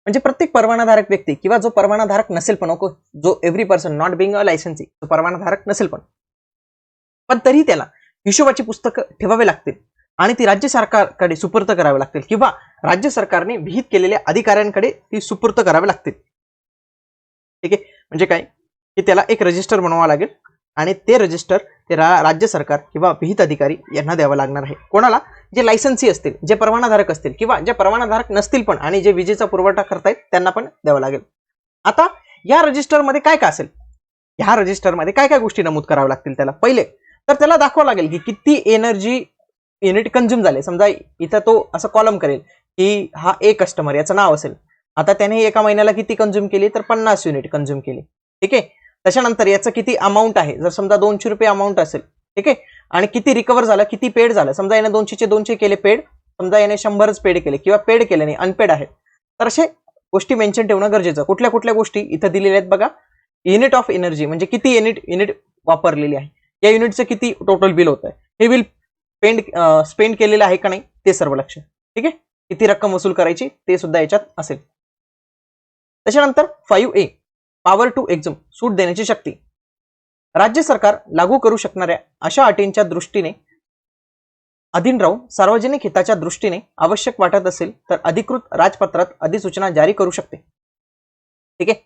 A: म्हणजे प्रत्येक परवानाधारक व्यक्ती किंवा जो परवानाधारक नसेल पण, जो every person not being a licensee, जो परवानाधारक नसेल पण तरी त्याला हिशोबाची पुस्तकं ठेवावे लागतील आणि ती राज्य सरकारकडे सुपूर्त करावी लागतील किंवा राज्य सरकारने विहित केलेल्या अधिकाऱ्यांकडे ती सुपूर्त करावी लागतील. ठीक आहे, म्हणजे काय की त्याला एक रजिस्टर बनवावं लागेल आणि ते रजिस्टर ते राज्य सरकार किंवा विहित अधिकारी यांना द्यावं लागणार आहे. कोणाला, जे लायसन्सी असतील, जे परवानाधारक असतील किंवा जे परवानाधारक नसतील पण आणि जे विजेचा पुरवठा करतायत त्यांना पण द्यावं लागेल. आता या रजिस्टरमध्ये काय काय असेल, ह्या रजिस्टरमध्ये काय काय गोष्टी नमूद कराव्या लागतील त्याला. पहिले तर त्याला दाखवावं लागेल की किती एनर्जी युनिट कंझ्युम झाले. समजा इथं तो असं कॉलम करेल की हा ए कस्टमर याचं नाव असेल, आता त्याने एका महिन्याला किती कंझ्युम केली तर 50 युनिट कंझ्युम केली. ठीक आहे, त्याच्यानंतर याचं किती अमाऊंट आहे, जर समजा 200 रुपये अमाऊंट असेल, ठीक आहे, आणि किती रिकवर झालं, किती पेड झालं. समजा याने 200चे 200 केले पेड, समजा याने 100च पेड केले किंवा पेड केले नाही, अनपेड आहे, तर असे गोष्टी मेन्शन ठेवणं गरजेचं. कुठल्या कुठल्या गोष्टी इथं दिलेल्या आहेत बघा. युनिट ऑफ एनर्जी म्हणजे किती युनिट वापरलेली आहे, या युनिटचं किती टोटल बिल होत आहे, हे बिल स्पेंड केलेलं आहे का नाही ते सर्व लक्ष. ठीक आहे, किती रक्कम वसूल करायची ते सुद्धा याच्यात असेल. त्याच्यानंतर 5A पॉवर टू एक्झम, सूट देण्याची शक्ती. राज्य सरकार लागू करू शकणाऱ्या अशा अटींच्या दृष्टीने अधीन राहून सार्वजनिक हिताच्या दृष्टीने आवश्यक वाटत असेल तर अधिकृत राजपत्रात अधिसूचना जारी करू शकते. ठीक आहे,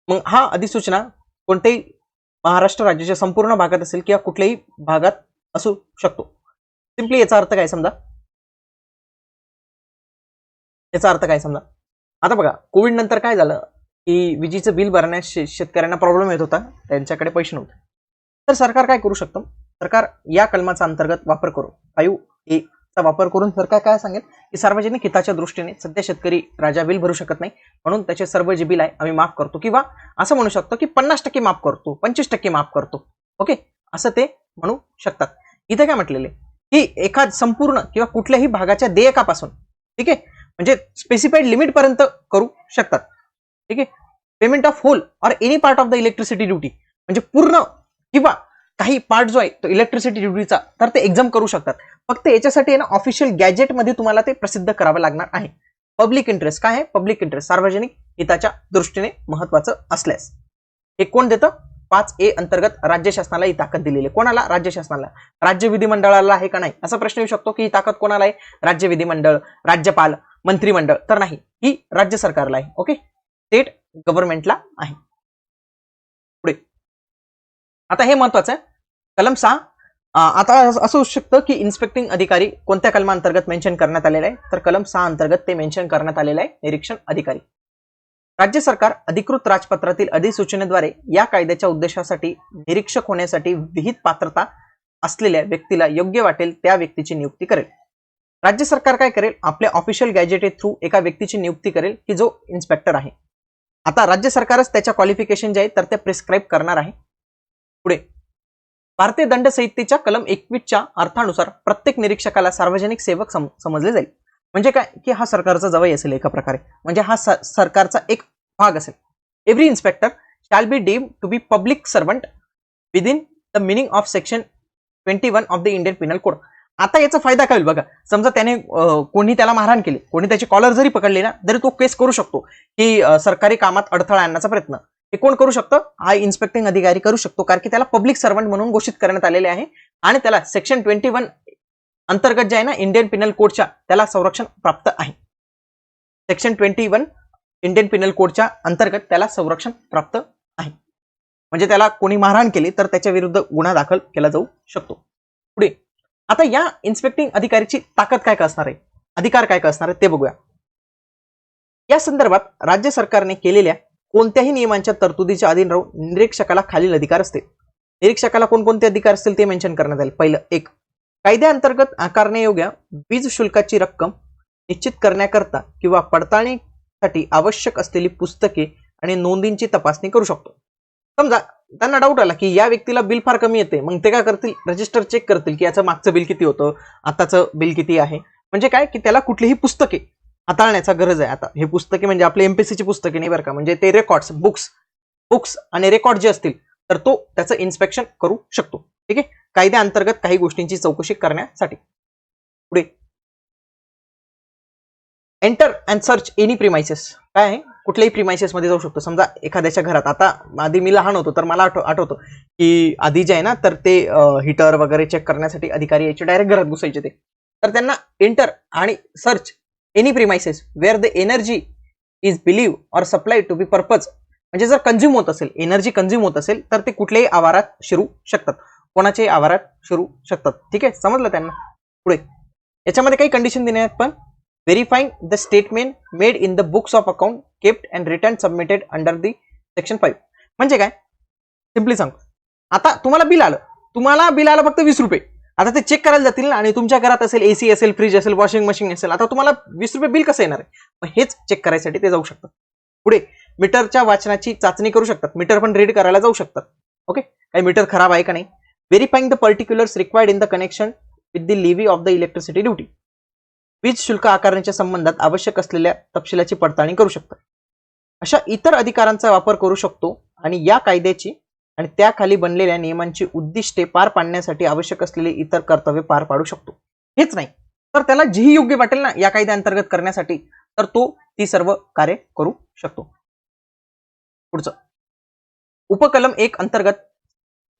A: मग हा अधिसूचना कोणत्याही महाराष्ट्र राज्याच्या संपूर्ण भागात असेल किंवा कुठल्याही भागात असू शकतो. सिंपली याचा अर्थ काय समजा, आता बघा कोविड नंतर काय झालं की विजेचं बिल भरण्यास शेतकऱ्यांना प्रॉब्लेम येत होता, त्यांच्याकडे पैसे नव्हते. तर सरकार काय करू शकतं, सरकार या कलमाचा अंतर्गत वापर करून 5A चा वापर करून सरकार काय सांगेल की सार्वजनिक हिताच्या दृष्टीने सध्या शेतकरी राजा बिल भरू शकत नाही, म्हणून त्याचे सर्व जे बिल आहे आम्ही माफ करतो, किंवा असं म्हणू शकतो की 50% माफ करतो, 25% माफ करतो. ओके, असं ते म्हणू शकतात. इथे काय म्हटलेले की एखाद संपूर्ण किंवा कुठल्याही भागाच्या देयकापासून, ठीक आहे, म्हणजे स्पेसिफाईड लिमिट पर्यंत करू शकतात. ठीक आहे, payment of whole or any part of the electricity duty, म्हणजे पूर्ण किंवा काही पार्ट जो आहे तो इलेक्ट्रिसिटी ड्युटीचा, तर ते एक्झाम करू शकतात. फक्त याच्यासाठी ना ऑफिशियल गॅजेट मध्ये तुम्हाला ते प्रसिद्ध करावं लागणार आहे. पब्लिक इंटरेस्ट काय आहे, पब्लिक इंटरेस्ट सार्वजनिक हिताच्या दृष्टीने महत्वाचं असल्यास हे कोण देतं, 5A अंतर्गत राज्य शासनाला ही ताकद दिलेली आहे. कोणाला, राज्य शासनाला. राज्य विधिमंडळाला आहे का नाही असा प्रश्न येऊ शकतो की ही ताकद कोणाला आहे, राज्य विधिमंडळ, राज्यपाल, मंत्रिमंडळ, तर नाही, ही राज्य सरकारला आहे. ओके, स्टेट गव्हर्नमेंटला आहे. पुढे आता हे महत्वाचं आहे. कलम 6 आता असं होऊ शकतं की इन्स्पेक्टिंग अधिकारी कोणत्या कलमांतर्गत मेन्शन करण्यात आलेला आहे, तर कलम 6 अंतर्गत ते मेन्शन करण्यात आलेलं आहे, निरीक्षण अधिकारी. राज्य सरकार अधिकृत राजपत्रातील अधिसूचनेद्वारे या कायद्याच्या उद्देशासाठी निरीक्षक होण्यासाठी विहित पात्रता असलेल्या व्यक्तीला योग्य वाटेल त्या व्यक्तीची नियुक्ती करेल. राज्य सरकार काय करेल, आपल्या ऑफिशियल गॅजेट थ्रू एका व्यक्तीची नियुक्ती करेल की जो इन्स्पेक्टर आहे. आता राज्य सरकारच त्याच्या क्वालिफिकेशन जे आहे तर ते प्रिस्क्राईब करणार आहे. पुढे भारतीय दंड संहितेच्या कलम 21च्या अर्थानुसार प्रत्येक निरीक्षकाला सार्वजनिक सेवक समजले जाईल. म्हणजे काय की हा सरकारचा जवळ असेल एका प्रकारे, म्हणजे हा सरकारचा एक भाग असेल. Every inspector shall be deemed to be public servant within the meaning of section 21 of the Indian penal code. आता याचा फायदा काय होईल बघा, समजा त्याने कोणी त्याला मारहाण केली, कोणी त्याची कॉलर जरी पकडली ना, तरी तो केस करू शकतो की सरकारी कामात अडथळा आणण्याचा प्रयत्न. हे कोण करू शकतं? हा इन्स्पेक्टिंग अधिकारी करू शकतो, कारण की त्याला पब्लिक सर्वंट म्हणून घोषित करण्यात आलेले आहे आणि त्याला सेक्शन 21 अंतर्गत जे आहे ना इंडियन पिनल कोडच्या त्याला संरक्षण प्राप्त आहे. सेक्शन 21 इंडियन पिनल कोडच्या अंतर्गत त्याला संरक्षण प्राप्त आहे. म्हणजे त्याला कोणी मारहाण केली तर त्याच्या विरुद्ध गुन्हा दाखल केला जाऊ शकतो. पुढे आता या इन्स्पेक्टिंग अधिकारीची ताकद काय काय असणार आहे, अधिकार काय काय असणार आहे ते बघूया. या संदर्भात राज्य सरकारने केलेल्या कोणत्याही नियमांच्या तरतुदीच्या अधीन राहून निरीक्षकाला खालील अधिकार असतील. निरीक्षकाला कोणकोणते अधिकार असतील ते मेन्शन करण्यात आले. पहिलं, एक, कायद्याअंतर्गत आकारण्यायोग्य वीज शुल्काची रक्कम निश्चित करण्याकरता किंवा पडताळणीसाठी आवश्यक असलेली पुस्तके आणि नोंदींची तपासणी करू शकतो. समजा त्यांना डाऊट आला की या व्यक्तीला बिल फार कमी येते, मग ते काय करतील, रजिस्टर चेक करतील की याचं मागचं बिल किती होतं, आताचं बिल किती आहे. म्हणजे काय की त्याला कुठलीही पुस्तके हाताळण्याचा गरज आहे. आता हे पुस्तके म्हणजे आपले एमपीसीची पुस्तके नाही बरं का, म्हणजे ते रेकॉर्ड्स, बुक्स आणि रेकॉर्ड जे असतील तर तो त्याचं इन्स्पेक्शन करू शकतो. ठीक आहे, कायद्याअंतर्गत काही गोष्टींची चौकशी करण्यासाठी. पुढे, enter and search any premises. काय आहे, कुठल्याही प्रिमाइसेस मध्ये जाऊ शकतो. समजा एखाद्याच्या घरात, आता आधी मी लहान होतो तर मला आठवतं की आधी जे आहे ना तर ते हीटर वगैरे चेक करण्यासाठी अधिकारी यायचे, डायरेक्ट घरात घुसायचे ते. तर त्यांना एंटर आणि search any premises where the energy is believe or supply to be purpose. म्हणजे जर कंझ्युम होत असेल, एनर्जी कंझ्युम होत असेल तर ते कुठल्याही आवारात शिरू शकतात, कोणाच्याही आवारात शिरू शकतात. ठीक आहे, समजलं त्यांना. पुढे याच्यामध्ये काही कंडिशन देण्यात पण, verifying the statement made in the books of account kept and return submitted under the section 5. म्हणजे काय, सिम्पली सांग, आता तुम्हाला बिल आलं फक्त 20 रुपये. आता ते चेक करायला जातील ना, आणि तुमच्या घरात असेल एसी असेल, फ्रीज असेल, वॉशिंग मशीन असेल, आता तुम्हाला 20 रुपये बिल कसं येणार आहे, मग हेच चेक करायसाठी ते जाऊ शकतात. पुढे मीटरच्या वाचनाची चाचणी करू शकतात, मीटर पण रीड करायला जाऊ शकतात. ओके, काही मीटर खराब आहे का नाही. Verifying the particulars required in the connection with the levy of the electricity duty. वीज शुल्क आकारण्याच्या संबंधात आवश्यक असलेल्या तपशिलाची पडताळणी करू शकतात. अशा इतर अधिकारांचा वापर करू शकतो आणि या कायद्याची आणि त्याखाली बनलेल्या नियमांची उद्दिष्टे पार पाडण्यासाठी आवश्यक असलेले इतर कर्तव्य पार पाडू शकतो. हेच नाही तर त्याला जी योग्य वाटेल ना या कायद्याअंतर्गत करण्यासाठी, तर तो ती सर्व कार्य करू शकतो. पुढचं, उपकलम 1 अंतर्गत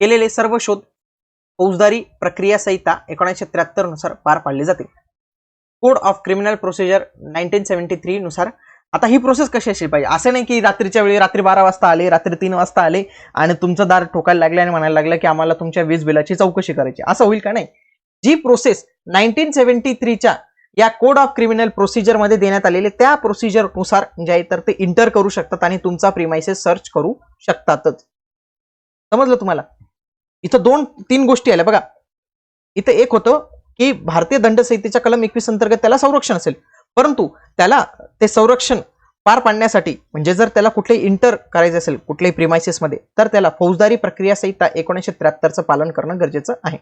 A: केलेले सर्व शोध फौजदारी प्रक्रिया संहिता 1973 नुसार पार पाडले जातील. कोड ऑफ क्रिमिनल प्रोसिजर 1973 नुसार. आता ही प्रोसेस कशी असेल पाहिजे, असं नाही की रात्रीच्या वेळी रात्री 12 वाजता आले, रात्री 3 वाजता आले आणि तुमचं दार ठोकायला लागले आणि म्हणायला लागलं की आम्हाला तुमच्या वीज बिलाची चौकशी करायची, असं होईल का? नाही. जी प्रोसेस 1973च्या या कोड ऑफ क्रिमिनल प्रोसिजर मध्ये देण्यात आलेले त्या प्रोसिजर नुसार जे आहे तर ते इंटर करू शकतात आणि तुमचा प्रिमाइसेस सर्च करू शकतातच. समजलं तुम्हाला. इथं 2-3 गोष्टी आल्या बघा. इथं एक होतं की भारतीय दंड संहितेच्या कलम 21 अंतर्गत त्याला संरक्षण असेल, परंतु त्याला ते संरक्षण पार पाडण्यासाठी म्हणजे जर त्याला कुठलेही इंटर करायचे असेल कुठल्याही प्रिमाइसेस मध्ये, तर त्याला फौजदारी प्रक्रिया संहिता 1973चं पालन करणं गरजेचं आहे.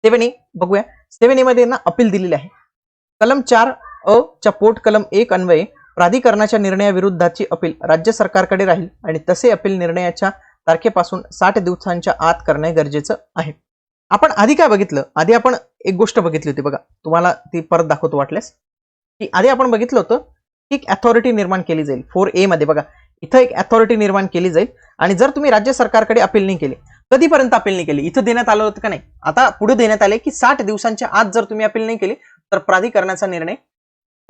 A: 7A बघूया. 7A मध्ये ना अपील दिलेले आहे. कलम 4A च्या पोट कलम 1 अन्वये प्राधिकरणाच्या निर्णयाविरुद्धची अपील राज्य सरकारकडे राहील आणि तसे अपील निर्णयाच्या तारखेपासून 60 दिवसांच्या आत करणे गरजेचं आहे. आपण आधी काय बघितलं, आधी आपण एक गोष्ट बघितली होती बघा, तुम्हाला ती परत दाखवतो वाटल्यास, की आधी आपण बघितलं होतं की एक अथॉरिटी निर्माण केली जाईल. 4A मध्ये बघा, इथं एक अथॉरिटी निर्माण केली जाईल आणि जर तुम्ही राज्य सरकारकडे अपील नाही केली, कधीपर्यंत अपील नाही केली, इथं देण्यात आलं होतं का नाही, आता पुढे देण्यात आले की 60 दिवसांच्या आत जर तुम्ही अपील नाही केली तर प्राधिकरणाचा निर्णय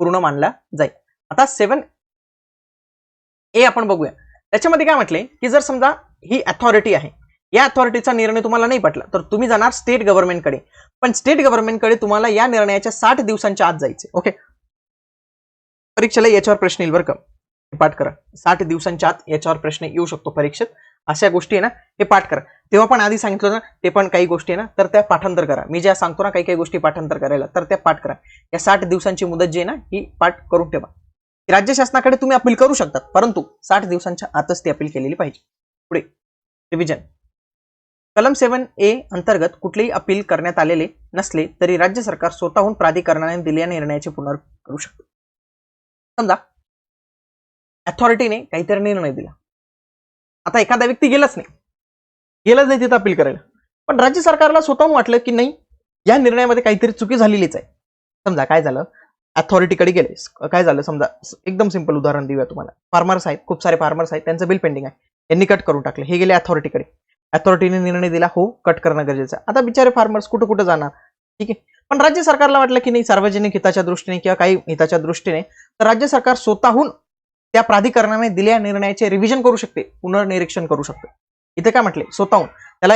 A: पूर्ण मानला जाईल. आता 7A आपण बघूया. त्याच्यामध्ये काय म्हटले की जर समजा ही अथॉरिटी आहे, या अथॉरिटीचा निर्णय तुम्हाला नाही पटला तर तुम्ही जाणार स्टेट गव्हर्नमेंटकडे, पण स्टेट गव्हर्नमेंटकडे तुम्हाला या निर्णयाच्या 60 दिवसांच्या आत जायचे. ओके, परीक्षेला याच्यावर प्रश्न येईल बरं का, पाठ करा. 60 दिवसांच्या आत याच्यावर प्रश्न येऊ शकतो परीक्षेत. अशा गोष्टी आहे ना, हे पाठ करा. तेव्हा पण आधी सांगितलं ना, ते पण काही गोष्टी आहे ना तर त्या पाठांतर करा. मी ज्या सांगतो ना काही काही गोष्टी पाठांतर करायला, तर त्या पाठ करा. या 60 दिवसांची मुदत जी आहे ना ही पाठ करून ठेवा. राज्य शासनाकडे तुम्ही अपील करू शकतात, परंतु 60 दिवसांच्या आतच ती अपील केलेली पाहिजे. पुढे रिव्हिजन. कलम 7A अंतर्गत कुठलेही अपील करण्यात आलेले नसले तरी राज्य सरकार स्वतःहून प्राधिकरणाने दिलेल्या निर्णयाचे पुनर्विचार करू शकते. समजा अथॉरिटीने काहीतरी निर्णय दिला, आता एखादा व्यक्ती गेलाच नाही तिथं अपील करायला, पण राज्य सरकारला स्वतःहून वाटलं की नाही या निर्णयामध्ये काहीतरी चुकी झालेलीच आहे. समजा काय झालं, अथॉरिटीकडे गेले, काय झालं समजा, एकदम सिंपल उदाहरण देऊया तुम्हाला. फार्मर्स आहेत, खूप सारे फार्मर्स आहेत, त्यांचं बिल पेंडिंग आहे, यांनी कट करून टाकले, हे गेले अथॉरिटीकडे, अथॉरिटीने निर्णय दिला हो कट करणं गरजेचं आहे. आता बिचारे फार्मर्स कुठं कुठं जाणार, ठीक आहे. पण राज्य सरकारला वाटलं की नाही सार्वजनिक हिताच्या दृष्टीने किंवा काही हिताच्या दृष्टीने, तर राज्य सरकार स्वतःहून त्या प्राधिकरणाने दिलेल्या निर्णयाचे रिव्हिजन करू शकते, पुनर्निरीक्षण करू शकते. इथे काय म्हटले, स्वतःहून. त्याला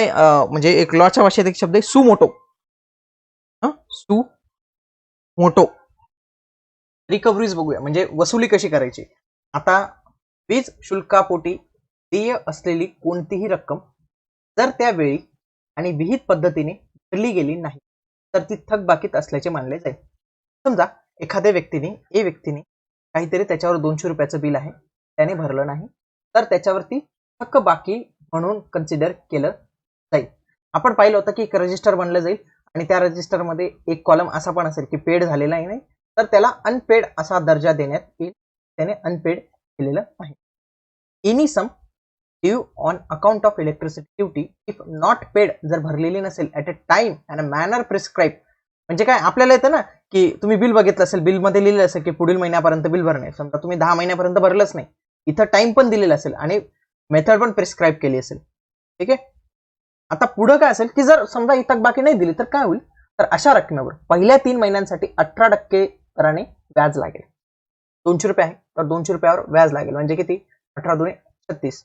A: म्हणजे एक लॉच्या भाषेत एक शब्द आहे सुमोटो. सुमोटो रिकव्हरीज बघूया, म्हणजे वसुली कशी करायची. आता वीज शुल्कापोटी देय असलेली कोणतीही रक्कम जर त्यावेळी आणि विहित पद्धतीने भरली गेली नाही तर ती थकबाकीत असल्याचे मानले जाईल. समजा एखाद्या व्यक्तीने काहीतरी त्याच्यावर 200 रुपयाचं बिल आहे, त्याने भरलं नाही तर त्याच्यावरती थकबाकी म्हणून कन्सिडर केलं जाईल. आपण पाहिलं होतं की एक रजिस्टर बनलं जाईल आणि त्या रजिस्टरमध्ये एक कॉलम असा पण असेल की पेड झालेला नाही तर त्याला अनपेड असा दर्जा देण्यात येईल, त्याने अनपेड केलेलं आहे. Any sum due on account of electricity duty if not paid जर भरलेली नसेल at a time and a manner prescribe, म्हणजे काय आपल्याला येतं ना की तुम्ही बिल बघितलं असेल, बिलमध्ये लिहिलं असेल की पुढील महिन्यापर्यंत बिल भरणे, समजा तुम्ही 10 महिन्यापर्यंत भरलंच नाही, इथं टाइम पण दिलेला असेल आणि मेथड पण प्रिस्क्राईब केली असेल, ठीक आहे. आता पुढं काय असेल की जर समजा ही थकबाकी नाही दिली तर काय होईल, तर अशा रकमेवर पहिल्या 3 महिन्यांसाठी 18% दराने व्याज लागेल. 200 रुपये आहे तर 200 रुपयावर व्याज लागेल, म्हणजे किती, 18 दुणे 36,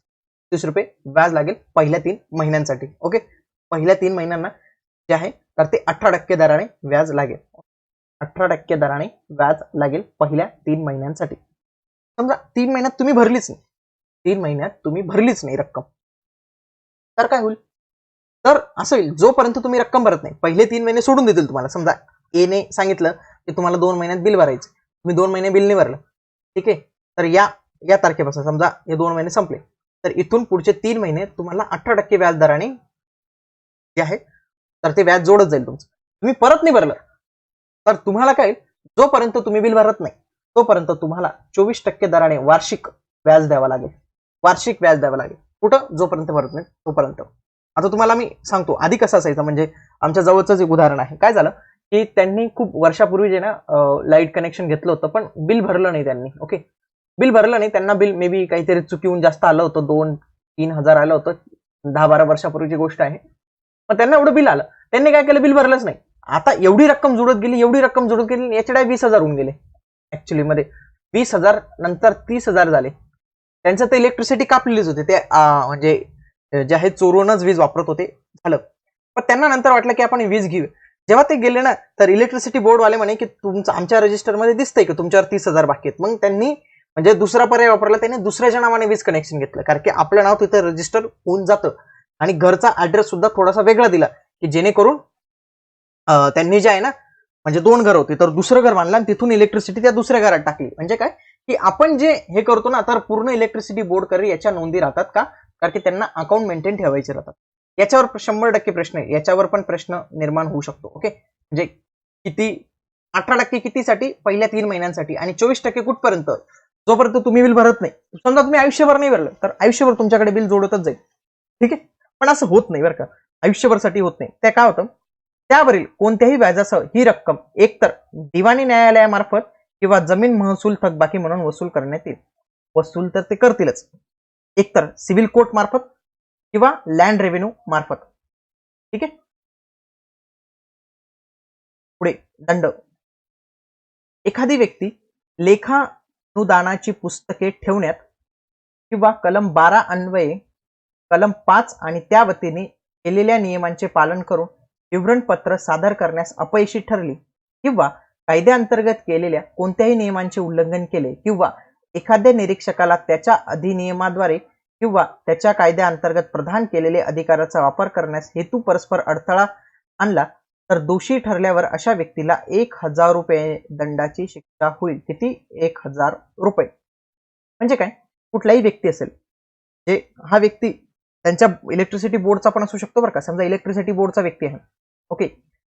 A: 30 रुपये व्याज लागेल पहिल्या 3 महिन्यांसाठी. ओके, पहिल्या 3 महिन्यांना जे आहे तर ते 18% दराने व्याज लागेल, 18% दराने व्याज लागेल पहिल्या 3 महिन्यांसाठी. समजा 3 महिन्यात तुम्ही भरलीच नाही, 3 महिन्यात तुम्ही भरलीच नाही रक्कम, तर काय होईल, तर असं होईल जोपर्यंत तुम्ही रक्कम भरत नाही, पहिले 3 महिने सोडून देतील तुम्हाला. समजा एने सांगितलं की तुम्हाला 2 महिन्यात बिल भरायचं, तुम्ही 2 महिने बिल नाही भरलं, ठीक आहे, तर या तारखेपासून समजा हे 2 महिने संपले तर इथून पुढचे 3 महिने तुम्हाला 18% व्याज दराने जे आहे तर ते व्याज जोडत जाईल तुमचं. तुम्ही परत नाही भरलं तर तुम्हाला काय, जोपर्यंत तुम्ही बिल भरत नाही तोपर्यंत तुम्हाला 24% दराने वार्षिक व्याज द्यावा लागेल, वार्षिक व्याज द्यावं लागेल. कुठं, जोपर्यंत भरत नाही तोपर्यंत. आता तुम्हाला मी सांगतो आधी कसं असायचं, म्हणजे आमच्या जवळच एक उदाहरण आहे. काय झालं की त्यांनी खूप वर्षापूर्वी जे ना लाईट कनेक्शन घेतलं होतं पण बिल भरलं नाही त्यांनी. ओके, बिल भरलं नाही, त्यांना बिल मे बी काहीतरी चुकीहून जास्त आलं होतं, 2-3 हजार आलं होतं, 10-12 वर्षापूर्वीची गोष्ट आहे. मग त्यांना एवढं बिल आलं, त्यांनी काय केलं, बिल भरलंच नाही. आता एवढी रक्कम जुळत गेली याच्या 20,000 होऊन गेले. ऍक्च्युली मध्ये 20,000 नंतर 30,000 झाले. त्यांचं ते इलेक्ट्रिसिटी कापलेलीच होते, ते म्हणजे जे आहे चोरूनच वीज वापरत होते, झालं. पण त्यांना नंतर वाटलं की आपण वीज घेऊ. जेव्हा ते गेले ना तर इलेक्ट्रिसिटी बोर्ड वाले म्हणे की तुमचं आमच्या रजिस्टरमध्ये दिसतंय की तुमच्यावर 30,000 बाकी आहेत. मग त्यांनी म्हणजे दुसरा पर्याय वापरला, त्यांनी दुसऱ्याच्या नावाने वीज कनेक्शन घेतलं, कारण की आपलं नाव तिथे रजिस्टर होऊन जातं आणि घरचा ऍड्रेस सुद्धा थोडासा वेगळा दिला की जेणेकरून त्यांनी जे आहे ना, म्हणजे 2 घर होती तर दुसरं घर बांधलं आणि तिथून इलेक्ट्रिसिटी त्या दुसऱ्या घरात टाकली. म्हणजे काय की आपण जे हे करतो ना तर पूर्ण इलेक्ट्रिसिटी बोर्ड करे याच्या नोंदी राहतात का, कारण की त्यांना अकाउंट मेंटेन ठेवायचे राहतात. याच्यावर 100% प्रश्न आहे, याच्यावर पण प्रश्न निर्माण होऊ शकतो. ओके, म्हणजे किती, 18% कितीसाठी, पहिल्या 3 महिन्यांसाठी, आणि 24% कुठपर्यंत, जोपर्यंत तुम्ही बिल भरत नाही. समजा तुम्ही आयुष्यभर नाही भरलं तर आयुष्यभर तुमच्याकडे बिल जोडतच जाईल, ठीक आहे. पण असं होत नाही बरं का, आयुष्यभरसाठी होत नाही. त्या काय होतं, त्यावरील कोणत्याही व्याजासह ही रक्कम एकतर दिवाणी न्यायालयामार्फत किंवा जमीन महसूल थकबाकी म्हणून वसूल करण्यात येईल. वसूल तर ते करतीलच, एकतर सिव्हिल कोर्ट मार्फत किंवा लँड रेव्हेन्यू मार्फत, ठीक आहे. पुढे दंड. एखादी व्यक्ती लेखानुदानाची पुस्तके ठेवण्यात किंवा कलम 12 अन्वये कलम 5 आणि त्या वतीने केलेल्या नियमांचे पालन करून विवरणपत्र सादर करण्यास अपयशी ठरली किंवा कायद्याअंतर्गत केलेल्या कोणत्याही नियमांचे उल्लंघन केले किंवा एखाद्या निरीक्षकाला त्याच्या अधिनियमाद्वारे किंवा त्याच्या कायद्याअंतर्गत प्रदान केलेल्या अधिकाराचा वापर करण्यास हेतू परस्पर अडथळा आणला तर दोषी ठरल्यावर अशा व्यक्तीला 1,000 रुपये दंडाची शिक्षा होईल. किती, 1,000 रुपये. म्हणजे काय, कुठलाही व्यक्ती असेल, हा व्यक्ती त्यांच्या इलेक्ट्रिसिटी बोर्डचा पण असू शकतो बरं का. समजा इलेक्ट्रिसिटी बोर्डचा व्यक्ती आहे, ओके,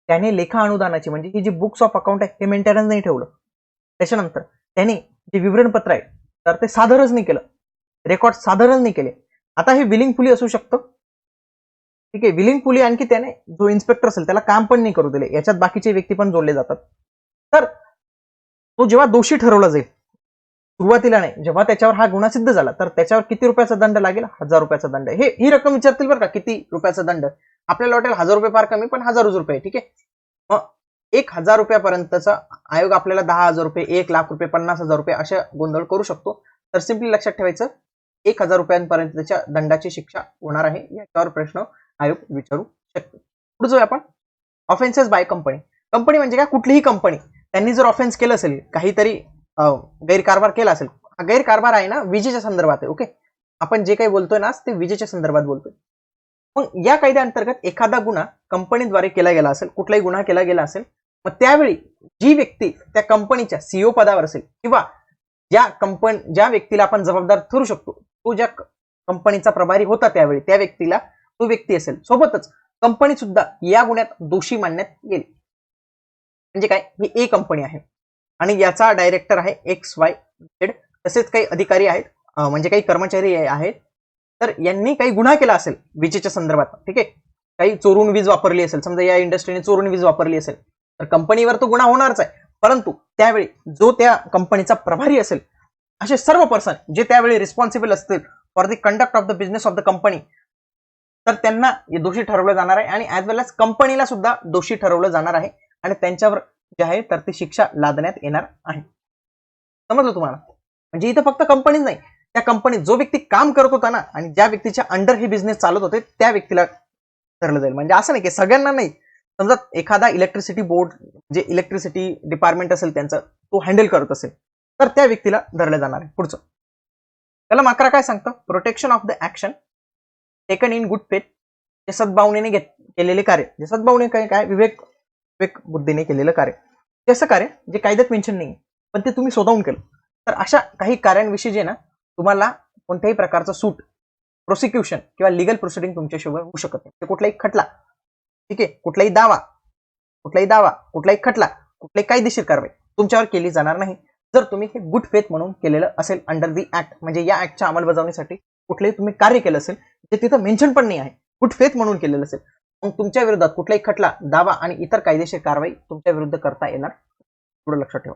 A: त्याने लेखा अनुदानाची म्हणजे ही जी बुक्स ऑफ अकाउंट आहे हे मेंटेनन्स नाही ठेवलं. त्याच्यानंतर त्याने जे विवरणपत्र आहे तर ते सादरच नाही केलं, रेकॉर्ड सादरच नाही केले. आता हे विलिंगफुली असू शकतं, ठीक आहे. विलिंगफुली आणखी त्याने जो इन्स्पेक्टर असेल त्याला काम पण नाही करू दिले, याच्यात बाकीचे व्यक्ती पण जोडले जातात. तर तो जेव्हा दोषी ठरवला जाईल, सुरुवातीला नाही, जेव्हा त्याच्यावर हा गुन्हा सिद्ध झाला तर त्याच्यावर किती रुपयाचा दंड लागेल? 1000 रुपयाचा दंड. ही रक्कम विचारतील बरं का, किती रुपयाचा दंड. आपल्याला वाटेल 1000 रुपये फार कमी, पण 1000 रुपये, ठीक आहे. मग 1000 रुपयापर्यंतचा आयोग आपल्याला 10,000 रुपये, 1,00,000 रुपये, 50,000 रुपये अशा गोंधळ करू शकतो. तर सिम्पली लक्षात ठेवायचं 1000 रुपयांपर्यंतच्या दंडाची शिक्षा होणार आहे, याच्यावर प्रश्न आयोग विचारू शकतो. पुढे जाऊया आपण. Offences by company. कंपनी म्हणजे काय? कुठलीही कंपनी त्यांनी जर ऑफेन्स केलं असेल, काहीतरी गैरकारभार केला असेल, हा गैरकारभार आहे ना विजेच्या संदर्भात आहे, ओके. आपण जे काही बोलतोय ना ते विजेच्या संदर्भात बोलतोय. मग या कायद्याअंतर्गत एखादा गुन्हा कंपनीद्वारे केला गेला असेल, कुठलाही गुन्हा केला गेला असेल, मग त्यावेळी जी व्यक्ती त्या कंपनीच्या सीईओ पदावर असेल किंवा ज्या व्यक्तीला आपण जबाबदार ठरू शकतो, तो ज्या कंपनीचा प्रभारी होता त्यावेळी, त्या व्यक्तीला तो व्यक्ती असेल, सोबतच कंपनी सुद्धा या गुन्ह्यात दोषी मानण्यात गेली. म्हणजे काय? ही ए कंपनी आहे आणि याचा डायरेक्टर आहे XYZ, तसेच काही अधिकारी आहेत, म्हणजे काही कर्मचारी आहेत. तर यांनी काही गुन्हा केला असेल विजेच्या संदर्भात, ठीक आहे, काही चोरून वीज वापरली असेल, समजा या इंडस्ट्रीने चोरून वीज वापरली असेल, तर कंपनीवर तो गुन्हा होणारच आहे. परंतु त्यावेळी जो त्या कंपनीचा प्रभारी असेल, असे सर्व पर्सन जे त्यावेळी रिस्पॉन्सिबल असतील for the conduct of the business of the company, तर त्यांना दोषी ठरवलं जाणार आहे आणि ॲज वेल एज कंपनीला सुद्धा दोषी ठरवलं जाणार आहे आणि त्यांच्यावर जे आहे तर ती शिक्षा लादण्यात येणार आहे. समजलं तुम्हाला? म्हणजे इथं फक्त कंपनीच नाही, त्या कंपनीत जो व्यक्ती काम करत होता ना आणि ज्या व्यक्तीच्या अंडर हे बिझनेस चालत होते त्या व्यक्तीला धरलं जाईल. म्हणजे असं नाही की सगळ्यांना नाही. समजा एखादा इलेक्ट्रिसिटी बोर्ड जे इलेक्ट्रिसिटी डिपार्टमेंट असेल त्यांचं, तो हँडल करत असेल तर त्या व्यक्तीला धरलं जाणार आहे. पुढचं त्याला 11 काय सांगतं? Protection of the action taken in good faith, जे सद्भावनेने केलेले कार्य, जे सद्भावने काय विवेक बुद्धीने केलेलं कार्य, ते कार्य जे कायद्यात मेन्शन नाही पण ते तुम्ही स्वतःहून केलं, तर अशा काही कार्यांविषयी जे ना तुम्हाला कोणत्याही प्रकारचं सूट, प्रोसिक्युशन किंवा लिगल प्रोसिडिंग तुमच्याशिवाय होऊ शकत नाही. कुठलाही खटला, ठीक आहे, कुठलाही दावा, कुठलाही खटला, कुठलाही कायदेशीर कारवाई तुमच्यावर केली जाणार नाही जर तुम्ही हे गुड फेथ म्हणून केलेलं असेल अंडर दी ऍक्ट. म्हणजे या ऍक्टच्या अंमलबजावणीसाठी कुठलेही तुम्ही कार्य केलं असेल जे तिथं मेन्शन पण नाही आहे, गुड फेथ म्हणून केलेलं असेल, मग तुमच्या विरोधात कुठलाही खटला, दावा आणि इतर कायदेशीर कारवाई तुमच्या विरुद्ध करता येणार. थोडं लक्षात ठेवा.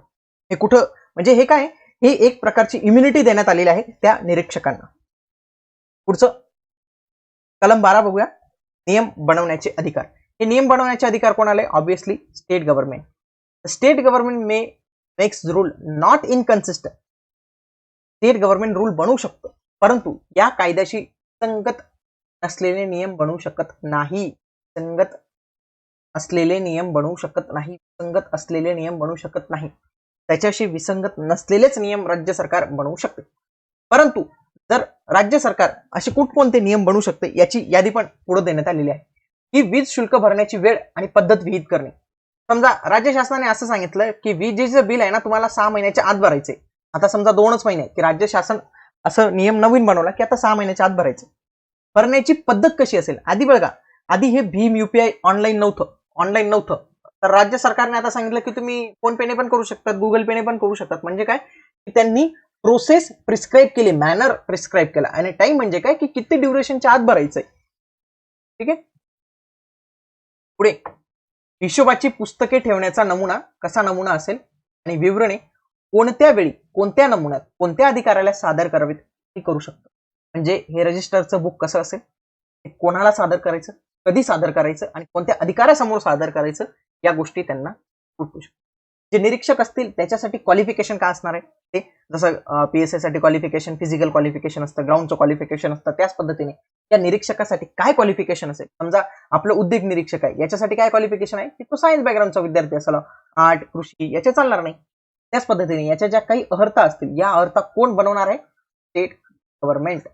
A: हे कुठं म्हणजे हे काय, हे एक प्रकारची इम्युनिटी देण्यात आलेली आहे त्या निरीक्षकांना. पुढचं कलम 12 बघूया. नियम बनवण्याचे अधिकार. हे नियम बनवण्याचे अधिकार कोणाला? Obviously state government. State government may makes rule not inconsistent. State government rule बनवू शकतं, परंतु या कायद्याशी संगत असलेले नियम बनवू शकत नाही. संगत असलेले नियम बनवू शकत नाही. संगत असलेले नियम बनवू शकत नाही. त्याच्याशी विसंगत नसलेलेच नियम राज्य सरकार बनवू शकते. परंतु जर राज्य सरकार असे कोणते नियम बनवू शकते याची यादी पण पुढे देण्यात आलेली आहे. की वीज शुल्क भरण्याची वेळ आणि पद्धत विहित करणे. समजा राज्य शासनाने असं सांगितलं की विजेचं बिल आहे ना तुम्हाला 6 महिन्याच्या आत भरायचे. आता समजा 2च महिने की राज्य शासन असं नियम नवीन बनवला की आता 6 महिन्याच्या आत भरायचे. भरण्याची पद्धत कशी असेल? आधी बघा, आधी हे भीम UPI ऑनलाईन नव्हतं. तर राज्य सरकारने आता सांगितलं की तुम्ही फोन पेने पण करू शकतात, गुगल पेने पण करू शकतात. म्हणजे काय, त्यांनी प्रोसेस प्रिस्क्राईब केली, मॅनर प्रिस्क्राईब केला आणि टाइम म्हणजे काय की किती ड्युरेशनच्या आत भरायचंय. ठीक आहे. पुढे हिशोबाची पुस्तके ठेवण्याचा नमुना कसा नमुना असेल आणि विवरणे कोणत्या वेळी, कोणत्या नमुन्यात, कोणत्या अधिकाऱ्याला सादर करावीत हे करू शकतो. म्हणजे हे रजिस्टरचं बुक कसं असेल, कोणाला सादर करायचं, कधी सादर करायचं आणि कोणत्या अधिकाऱ्यासमोर सादर करायचं, या गोष्टी त्यांना सुटू शकतात. जे निरीक्षक असतील त्याच्यासाठी क्वालिफिकेशन काय असणार आहे ते, जसं PSI साठी क्वालिफिकेशन, फिजिकल क्वालिफिकेशन असतं, ग्राउंडचं क्वालिफिकेशन असतं, त्याच पद्धतीने या निरीक्षकासाठी काय क्वालिफिकेशन असेल. समजा आपलं उद्योग निरीक्षक आहे, याच्यासाठी काय क्वालिफिकेशन आहे की तो सायन्स बॅकग्राऊंडचा विद्यार्थी असावा, आर्ट, कृषी याचे चालणार नाही. त्याच पद्धतीने याच्या ज्या काही अर्हता असतील, या अर्हता कोण बनवणार आहे? State government.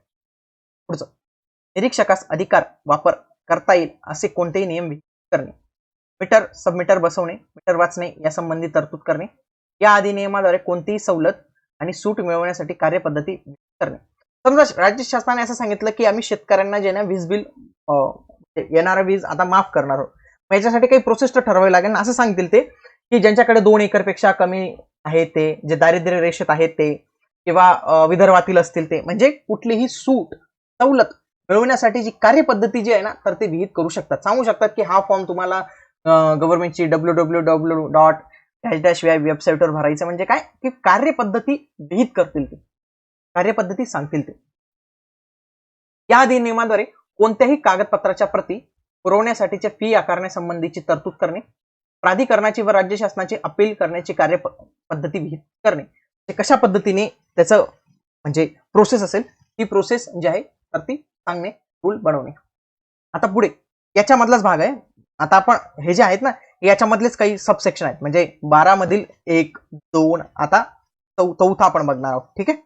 A: पुढचं निरीक्षकास अधिकार वापर करता येईल असे कोणतेही नियम करणे. मीटर, सबमीटर बसवणे, मीटर वाचणे यासंबंधी तरतूद करणे. या अधिनियमाद्वारे कोणतीही सवलत आणि सूट मिळवण्यासाठी कार्यपद्धती करणे. समजा राज्य शासनाने असं सांगितलं की आम्ही शेतकऱ्यांना जे ना वीज बिल येणारा वीज आता माफ करणार आहोत, मग याच्यासाठी काही प्रोसेस तर ठरवावी लागेल ना. असं सांगतील ते की ज्यांच्याकडे 2 एकरपेक्षा कमी आहे ते, जे दारिद्र्य रेषेत आहेत ते, किंवा विदर्भातील असतील ते, म्हणजे कुठलीही सूट सवलत मिळवण्यासाठी जी कार्यपद्धती जी आहे ना, तर ते विहित करू शकतात. सांगू शकतात की हा फॉर्म तुम्हाला गव्हर्नमेंटची www.dash वेबसाईटवर भरायचं. म्हणजे काय की कार्यपद्धती विहित करतील ते, कार्यपद्धती सांगतील ते. या अधिनियमाद्वारे कोणत्याही कागदपत्राच्या प्रती पुरवण्यासाठीच्या फी आकारण्यासंबंधीची तरतूद करणे, प्राधिकरणाची व राज्य शासनाची अपील करण्याची कार्यपद्धती विहित करणे. कशा पद्धतीने त्याचं म्हणजे प्रोसेस असेल, ती प्रोसेस जी आहे तर ती सांगणे, रूल बनवणे. आता पुढे याच्यामधलाच भाग आहे. आता आपण हे जे आहेत ना, याच्यामधलेच काही सबसेक्शन आहेत. म्हणजे 12 मधील 1, 2, आता चौथा आपण बघणार आहोत. ठीक आहे,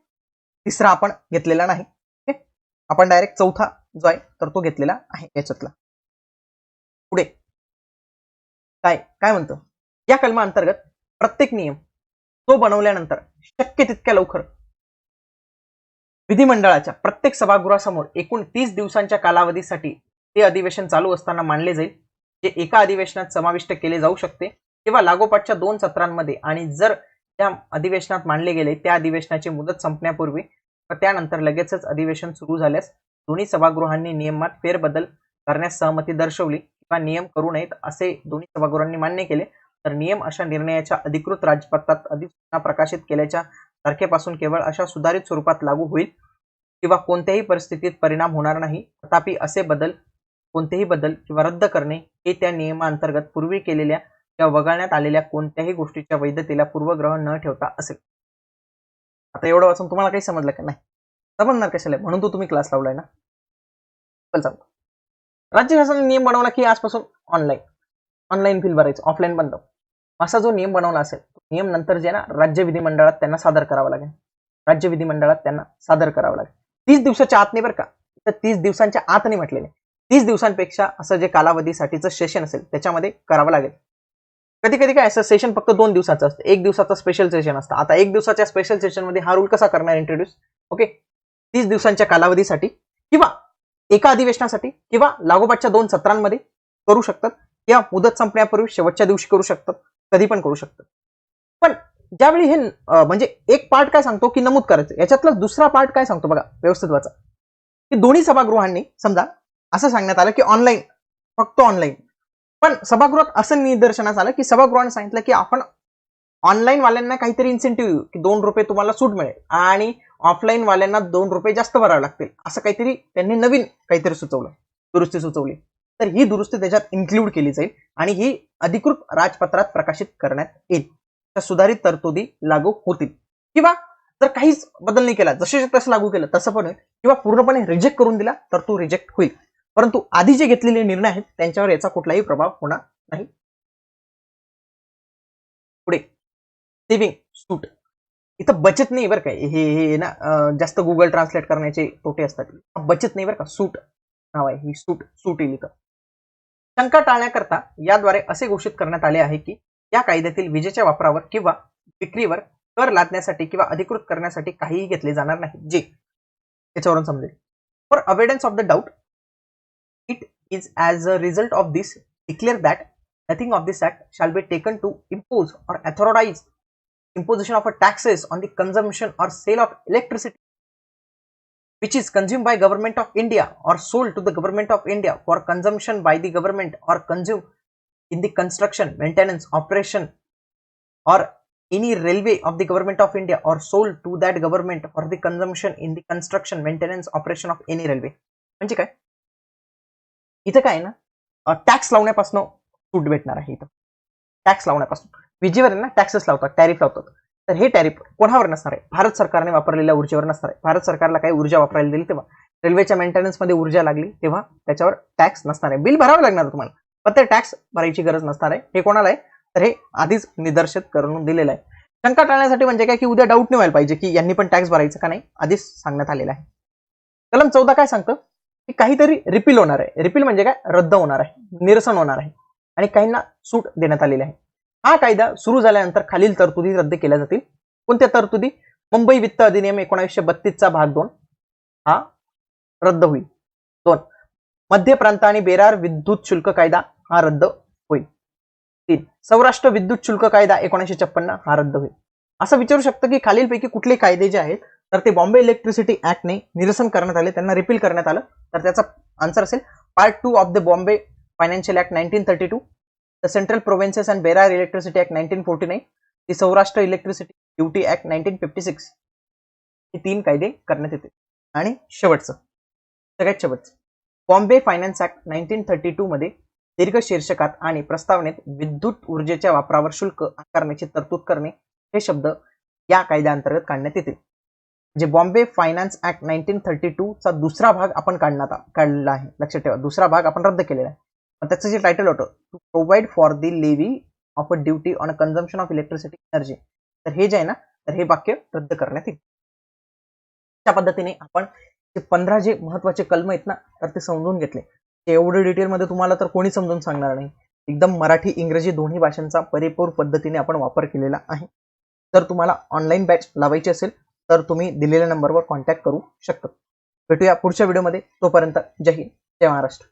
A: तिसरा आपण घेतलेला नाही. ठीक आहे, आपण डायरेक्ट चौथा जो आहे तर तो घेतलेला आहे याच्यातला. पुढे काय काय म्हणतो, या कलमा अंतर्गत प्रत्येक नियम तो बनवल्यानंतर शक्य तितक्या लवकर विधिमंडळाच्या प्रत्येक सभागृहासमोर एकूण 30 दिवसांच्या कालावधीसाठी ते अधिवेशन चालू असताना मांडले जाईल, जे एका अधिवेशनात समाविष्ट केले जाऊ शकते किंवा लागोपाठच्या 2 सत्रांमध्ये, आणि जर त्या अधिवेशनात मांडले गेले त्या अधिवेशनाची मुदत संपण्यापूर्वी व त्यानंतर लगेचच अधिवेशन सुरू झाल्यास दोन्ही सभागृहांनी नियमात फेरबदल करण्यास सहमती दर्शवली किंवा नियम करू नयेत असे दोन्ही सभागृहांनी मान्य केले, तर नियम अशा निर्णयाच्या अधिकृत राजपत्रात अधिसूचना प्रकाशित केल्याच्या तारखेपासून केवळ अशा सुधारित स्वरूपात लागू होईल किंवा कोणत्याही परिस्थितीत परिणाम होणार नाही. तथापि असे बदल, कोणतेही बदल किंवा रद्द करणे हे त्या नियमांतर्गत पूर्वी केलेल्या किंवा वगळण्यात आलेल्या कोणत्याही गोष्टीच्या वैधतेला पूर्वग्रह न ठेवता असेल. आता एवढं वाचून तुम्हाला काही समजलं का? नाही समजणार कशाला, म्हणून तो तुम्ही क्लास लावलाय ना. पण सांगतो, राज्य शासनाने नियम बनवला की आजपासून ऑनलाईन बिल भरायचं, ऑफलाईन बंद, असा जो नियम बनवला असेल, नियम नंतर जे ना राज्य विधिमंडळात त्यांना सादर करावा लागेल. राज्य विधिमंडळात त्यांना सादर करावं लागेल 30 दिवसाच्या आत नाही बरं का, तर 30 दिवसांच्या आत नाही म्हटलेले, 30 दिवसांपेक्षा असं जे कालावधीसाठीचं सेशन असेल त्याच्यामध्ये करावं लागेल. कधी कधी काय असं सेशन फक्त 2 दिवसाचं असतं, 1 दिवसाचं स्पेशल सेशन असतं. आता 1 दिवसाच्या स्पेशल सेशन मध्ये हा रूल कसा करणार इंट्रोड्यूस? ओके, 30 दिवसांच्या कालावधीसाठी किंवा एका अधिवेशनासाठी किंवा लागोपाठच्या 2 सत्रांमध्ये करू शकतात, किंवा मुदत संपण्यापूर्वी शेवटच्या दिवशी करू शकतात, कधी पण करू शकतात. पण ज्यावेळी हे म्हणजे एक पार्ट काय सांगतो की नमूद करायचं, याच्यातला दुसरा पार्ट काय सांगतो बघा व्यवस्थित वाचा, की दोन्ही सभागृहांनी समजा असं सांगण्यात आलं की ऑनलाईन, फक्त ऑनलाईन, पण सभागृहात असं निदर्शनास आलं की सभागृहाने सांगितलं की आपण ऑनलाईन वाल्यांना काहीतरी इन्सेंटिव्ह की 2 रुपये तुम्हाला सूट मिळेल आणि ऑफलाईन वाल्यांना 2 रुपये जास्त भरावे लागतील, असं काहीतरी त्यांनी नवीन काहीतरी सुचवलं, दुरुस्ती सुचवली. तर ही दुरुस्ती त्याच्यात इन्क्लूड केली जाईल आणि ही अधिकृत राजपत्रात प्रकाशित करण्यात येईल. त्या सुधारित तरतुदी लागू होतील, किंवा जर काहीच बदल नाही केला, जसे तसं लागू केलं तसं पण होईल, किंवा पूर्णपणे रिजेक्ट करून दिला तर तो रिजेक्ट होईल. परंतु आधी जे घेतलेले निर्णय आहेत त्यांच्यावर याचा कुठलाही प्रभाव होणार नाही. पुढे सेव्हिंग सूट, इथं बचत नाही बरं काय, हे ना जास्त गुगल ट्रान्सलेट करण्याचे तोटे असतात. बचत नाही बरं का, सूट नाव आहे, ही सूट येईल इथं. शंका टाळण्याकरता याद्वारे असे घोषित करण्यात आले आहे की या कायद्यातील विजेच्या वापरावर किंवा विक्रीवर कर लादण्यासाठी किंवा अधिकृत करण्यासाठी काहीही घेतले जाणार नाही, जे याच्यावरून समजेल. For avoidance of the doubt, it is as a result of this declare that nothing of this act shall be taken to impose or authorise imposition of a taxes on the consumption or sale of electricity which is consumed by government of India or sold to the government of India for consumption by the government or consumed in the construction, maintenance, operation or any railway of the government of India or sold to that government for the consumption in the construction, maintenance, operation of any railway. म्हणजे काय, इथं काय ना tax लावण्यापासून सूट भेटणार आहे. इथं tax लावण्यापासून, विजेवर ना टॅक्सेस लावतात, टॅरिफ लावतात, तर हे टॅरिफ कोणावर नसणार आहे? भारत सरकारने वापरलेल्या ऊर्जेवर नसणार आहे. भारत सरकारला काही ऊर्जा वापरायला दिली तेव्हा, रेल्वेच्या मेंटेनन्स मध्ये ऊर्जा लागली तेव्हा त्याच्यावर टॅक्स नसणार आहे. बिल भरावं लागणार तुम्हाला, पण ते टॅक्स भरायची गरज नसणार आहे. हे कोणाला आहे? तर हे आधीच निदर्शित करून दिलेलं आहे. शंका टाळण्यासाठी म्हणजे काय की उद्या डाऊट नाही व्हायला पाहिजे की यांनी पण टॅक्स भरायचं का नाही, आधीच सांगण्यात आलेलं आहे. कलम 14 काय सांगतं की काहीतरी रिपील होणार आहे. रिपील म्हणजे काय? रद्द होणार आहे, निरसन होणार आहे, आणि काहींना सूट देण्यात आलेली आहे. हा कायदा सुरू झाल्यानंतर खालील तरतुदी रद्द केल्या जातील. कोणत्या तरतुदी? मुंबई वित्त अधिनियम 1932 चा भाग 2, हा रद्द होईल. 2. मध्य प्रांत आणि बेरार विद्युत शुल्क कायदा हा रद्द होईल. 3. सौराष्ट्र विद्युत शुल्क कायदा 1956 हा रद्द होईल. असं विचारू शकतं की खालीलपैकी कुठले कायदे जे आहेत तर ते बॉम्बे इलेक्ट्रिसिटी ऍक्टने निरसन करण्यात आले, त्यांना रिपील करण्यात आलं. तर त्याचा आन्सर असेल part 2 of the Bombay financial act 1932, the central provinces and Berar electricity act 1949, the Saurashtra electricity duty act 1956. हे 3 कायदे करण्यात येते. आणि सगळ्यात शेवटचं बॉम्बे फायनान्स ऍक्ट 1932 मध्ये दीर्घ शीर्षकात आणि प्रस्तावनेत विद्युत ऊर्जेच्या वापरावर शुल्क आकारण्याची तरतूद करणे हे शब्द या कायद्याअंतर्गत काढण्यात येते. म्हणजे बॉम्बे फायनान्स ऍक्ट 1932 चा दुसरा भाग आपण काढलेला आहे. लक्षात ठेवा, दुसरा भाग आपण रद्द केलेला आहे. पण त्याचं जे टायटल होतं to provide for the levy of a duty on a consumption of electricity energy, तर हे जे आहे ना तर हे वाक्य रद्द करण्यात येईल. अशा पद्धतीने आपण 15 जे महत्वाचे कलम आहेत ना तर ते समजून घेतले. एवढे डिटेलमध्ये तुम्हाला तर कोणी समजून सांगणार नाही. एकदम मराठी इंग्रजी दोन्ही भाषांचा परिपूर्ण पद्धतीने आपण वापर केलेला आहे. जर तुम्हाला ऑनलाईन बॅच लावायची असेल तर तुम्ही दिलेल्या नंबरवर कॉन्टॅक्ट करू शकता. भेटूया पुढच्या व्हिडिओमध्ये. तोपर्यंत जय हिंद, जय महाराष्ट्र.